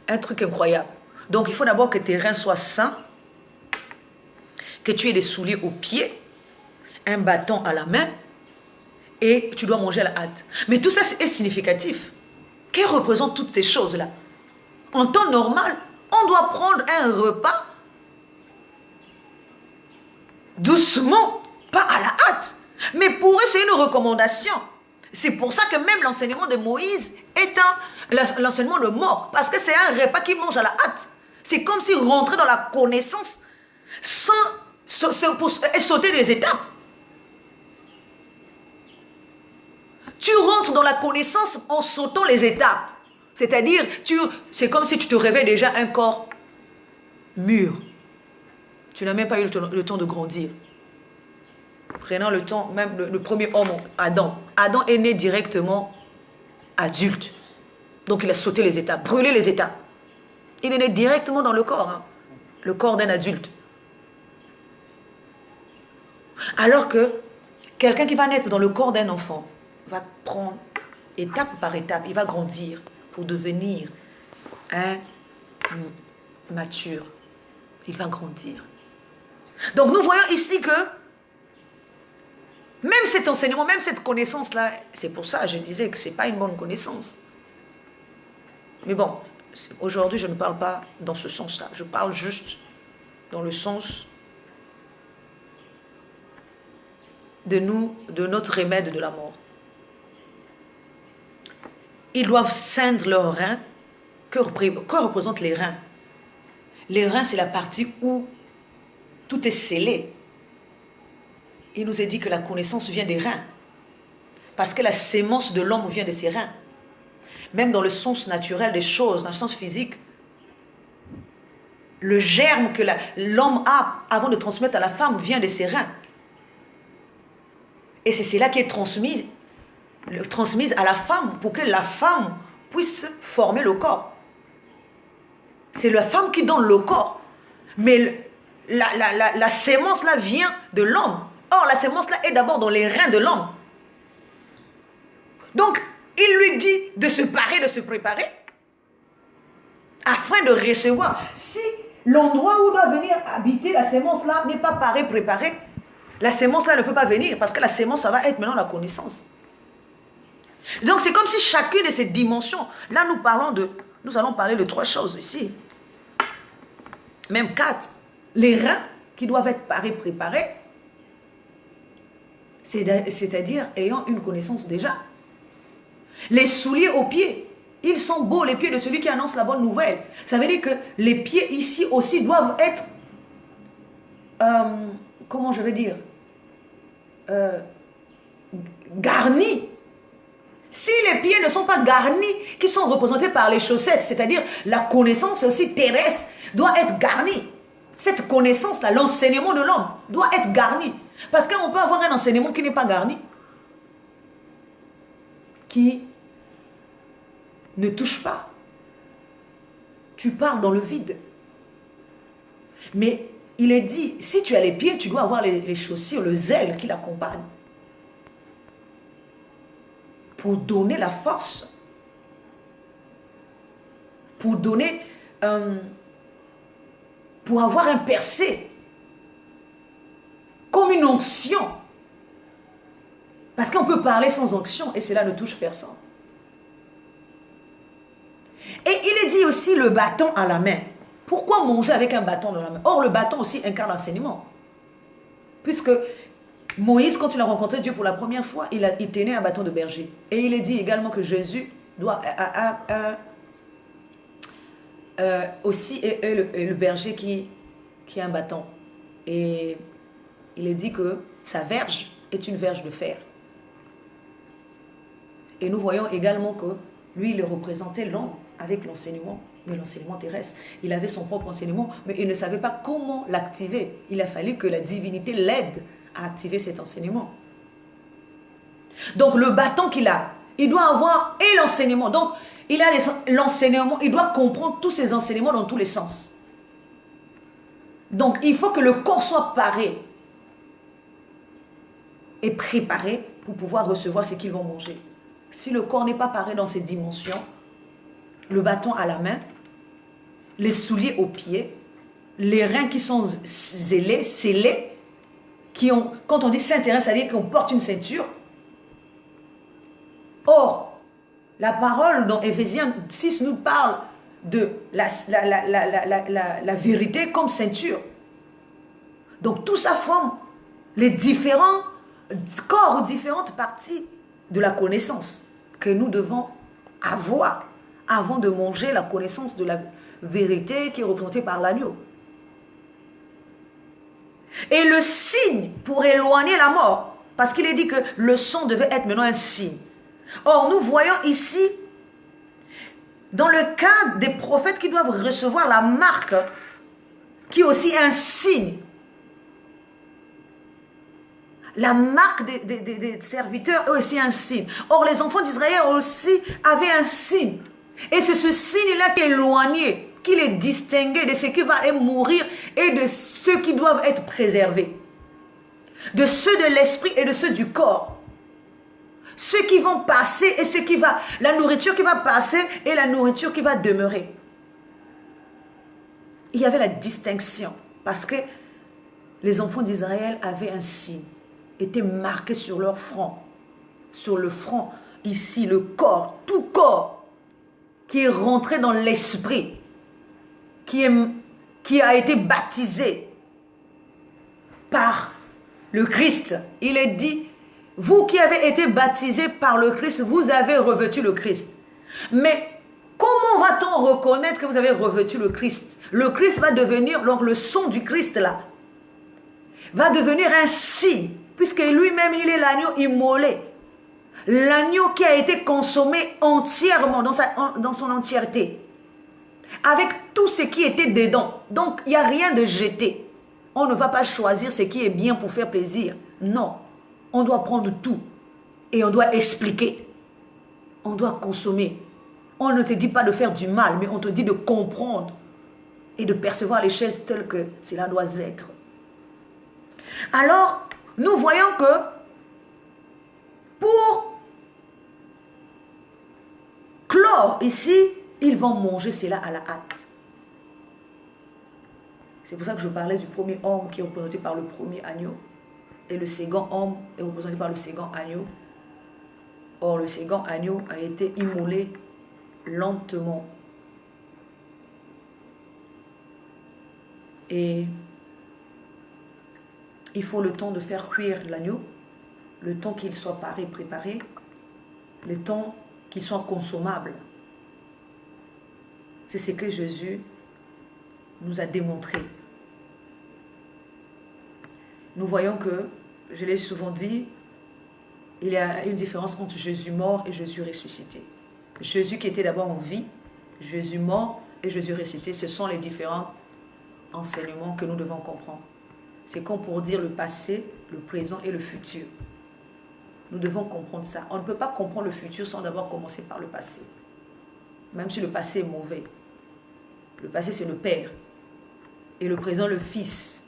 Un truc incroyable. Donc, il faut d'abord que tes reins soient sains, que tu aies des souliers aux pieds, un bâton à la main, et tu dois manger à la hâte. Mais tout ça est significatif. Qu'est-ce que représentent toutes ces choses-là? En temps normal, on doit prendre un repas doucement, pas à la hâte. Mais pour eux, c'est une recommandation. C'est pour ça que même l'enseignement de Moïse est l'enseignement de mort. Parce que c'est un repas qui mange à la hâte. C'est comme s'il rentrait dans la connaissance sans sauter des étapes. Tu rentres dans la connaissance en sautant les étapes. C'est-à-dire, c'est comme si tu te réveilles déjà un corps mûr. Tu n'as même pas eu le temps de grandir. Prenant le temps, même le premier homme, Adam. Adam est né directement adulte. Donc il a sauté les étapes, brûlé les étapes. Il est né directement dans le corps. Hein, le corps d'un adulte. Alors que quelqu'un qui va naître dans le corps d'un enfant va prendre étape par étape, il va grandir pour devenir un mature. Il va grandir. Donc nous voyons ici que même cet enseignement, même cette connaissance-là, c'est pour ça que je disais que ce n'est pas une bonne connaissance. Mais bon, aujourd'hui je ne parle pas dans ce sens-là. Je parle juste dans le sens de notre remède de la mort. Ils doivent ceindre leurs reins. Que représentent les reins? Les reins, c'est la partie où tout est scellé. Il nous est dit que la connaissance vient des reins. Parce que la sémence de l'homme vient de ses reins. Même dans le sens naturel des choses, dans le sens physique, le germe que l'homme a avant de transmettre à la femme vient de ses reins. Et c'est cela qui est transmise à la femme pour que la femme puisse former le corps. C'est la femme qui donne le corps. Mais la sémence là vient de l'homme. Or, la sémence là est d'abord dans les reins de l'homme. Donc, il lui dit de se parer, de se préparer, afin de recevoir. Si l'endroit où doit venir habiter la sémence là n'est pas paré, préparé, la sémence là ne peut pas venir, parce que la sémence, ça va être maintenant la connaissance. Donc, c'est comme si chacune de ces dimensions, là nous allons parler de 3 choses ici. Même 4. Les reins qui doivent être parés, préparés, c'est-à-dire ayant une connaissance déjà. Les souliers aux pieds, ils sont beaux, les pieds de celui qui annonce la bonne nouvelle. Ça veut dire que les pieds ici aussi doivent être, comment je vais dire, garnis. Si les pieds ne sont pas garnis, qui sont représentés par les chaussettes, c'est-à-dire la connaissance aussi terrestre, doit être garnie. Cette connaissance-là, l'enseignement de l'homme, doit être garni. Parce qu'on peut avoir un enseignement qui n'est pas garni, qui ne touche pas. Tu parles dans le vide. Mais il est dit, si tu as les pieds, tu dois avoir les chaussures, le zèle qui l'accompagne. Pour donner la force. Pour donner pour avoir un percé, comme une onction. Parce qu'on peut parler sans onction et cela ne touche personne. Et il est dit aussi le bâton à la main. Pourquoi manger avec un bâton dans la main? Or, le bâton aussi incarne l'enseignement. Puisque Moïse, quand il a rencontré Dieu pour la première fois, il tenait un bâton de berger. Et il est dit également que Jésus aussi est le berger qui a un bâton. Et il est dit que sa verge est une verge de fer. Et nous voyons également que lui, il représentait l'homme avec l'enseignement, mais l'enseignement terrestre. Il avait son propre enseignement, mais il ne savait pas comment l'activer. Il a fallu que la divinité l'aide à activer cet enseignement. Donc le bâton qu'il a, il doit avoir et l'enseignement. Donc il a l'enseignement, il doit comprendre tous ces enseignements dans tous les sens. Donc il faut que le corps soit paré et préparé pour pouvoir recevoir ce qu'ils vont manger. Si le corps n'est pas paré dans ces dimensions, le bâton à la main, les souliers aux pieds, les reins qui sont scellés, qui ont, quand on dit Saint-Terrain, ça veut dire qu'on porte une ceinture. Or, la parole dans Éphésiens 6 nous parle de la vérité comme ceinture. Donc tout ça forme les différents corps ou différentes parties de la connaissance que nous devons avoir avant de manger la connaissance de la vérité qui est représentée par l'agneau. Et le signe pour éloigner la mort, parce qu'il est dit que le sang devait être maintenant un signe. Or, nous voyons ici, dans le cas des prophètes qui doivent recevoir la marque, qui est aussi un signe. La marque des serviteurs est aussi un signe. Or, les enfants d'Israël aussi avaient un signe. Et c'est ce signe-là qui est éloigné, qui les distinguait de ce qui va mourir et de ceux qui doivent être préservés. De ceux de l'esprit et de ceux du corps. Ceux qui vont passer et ceux qui va, la nourriture qui va passer et la nourriture qui va demeurer. Il y avait la distinction parce que les enfants d'Israël avaient un signe, étaient marqués sur leur front. Sur le front, ici, le corps, tout corps qui est rentré dans l'esprit, qui a été baptisé par le Christ. Il est dit, vous qui avez été baptisés par le Christ, vous avez revêtu le Christ. Mais comment va-t-on reconnaître que vous avez revêtu le Christ? Le Christ va devenir, donc le sang du Christ là, va devenir un signe, puisque lui-même il est l'agneau immolé. L'agneau qui a été consommé entièrement, dans son entièreté. Avec tout ce qui était dedans. Donc il n'y a rien de jeté. On ne va pas choisir ce qui est bien pour faire plaisir. Non. On doit prendre tout. Et on doit expliquer. On doit consommer. On ne te dit pas de faire du mal, mais on te dit de comprendre. Et de percevoir les choses telles que cela doit être. Alors, nous voyons que pour clore ici, ils vont manger cela à la hâte. C'est pour ça que je parlais du premier homme qui est représenté par le premier agneau. Et le second homme est représenté par le second agneau. Or, le second agneau a été immolé lentement. Et il faut le temps de faire cuire l'agneau, le temps qu'il soit paré, préparé, le temps qu'il soit consommable. C'est ce que Jésus nous a démontré. Nous voyons que, je l'ai souvent dit, il y a une différence entre Jésus mort et Jésus ressuscité. Jésus qui était d'abord en vie, Jésus mort et Jésus ressuscité, ce sont les différents enseignements que nous devons comprendre. C'est comme pour dire le passé, le présent et le futur. Nous devons comprendre ça. On ne peut pas comprendre le futur sans d'abord commencer par le passé. Même si le passé est mauvais. Le passé, c'est le Père. Et le présent, le Fils.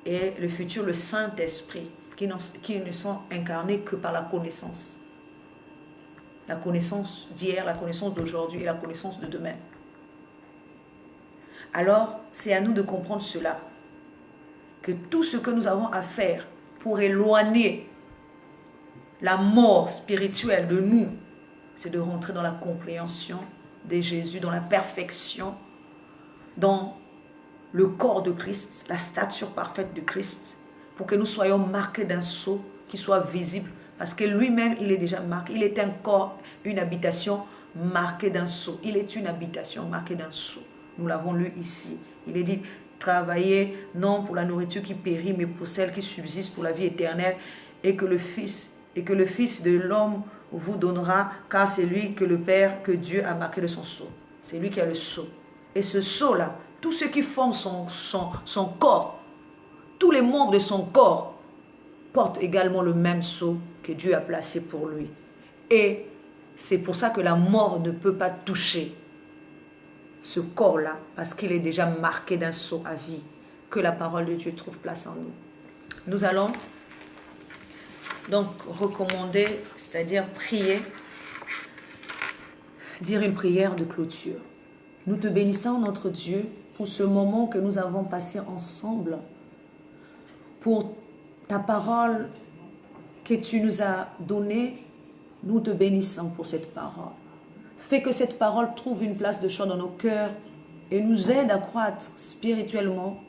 Et le futur, le Saint-Esprit, qui ne sont incarnés que par la connaissance. La connaissance d'hier, la connaissance d'aujourd'hui et la connaissance de demain. Alors, c'est à nous de comprendre cela. Que tout ce que nous avons à faire pour éloigner la mort spirituelle de nous, c'est de rentrer dans la compréhension de Jésus, dans la perfection, dans le corps de Christ, la stature parfaite de Christ, pour que nous soyons marqués d'un sceau qui soit visible, parce que lui-même, il est déjà marqué. Il est un corps, une habitation marquée d'un sceau. Il est une habitation marquée d'un sceau. Nous l'avons lu ici. Il est dit, travaillez non pour la nourriture qui périt, mais pour celle qui subsiste pour la vie éternelle, et que le Fils de l'homme vous donnera, car c'est lui que le Père, que Dieu a marqué de son sceau. C'est lui qui a le sceau. Et ce sceau-là, tous ceux qui forment son corps, tous les membres de son corps, portent également le même sceau que Dieu a placé pour lui. Et c'est pour ça que la mort ne peut pas toucher ce corps-là, parce qu'il est déjà marqué d'un sceau à vie, que la parole de Dieu trouve place en nous. Nous allons donc recommander, c'est-à-dire prier, dire une prière de clôture. Nous te bénissons, notre Dieu, pour ce moment que nous avons passé ensemble, pour ta parole que tu nous as donnée. Nous te bénissons pour cette parole. Fais que cette parole trouve une place de choix dans nos cœurs et nous aide à croître spirituellement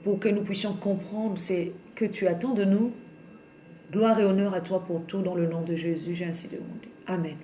pour que nous puissions comprendre ce que tu attends de nous. Gloire et honneur à toi pour tout, dans le nom de Jésus, j'ai ainsi demandé. Amen.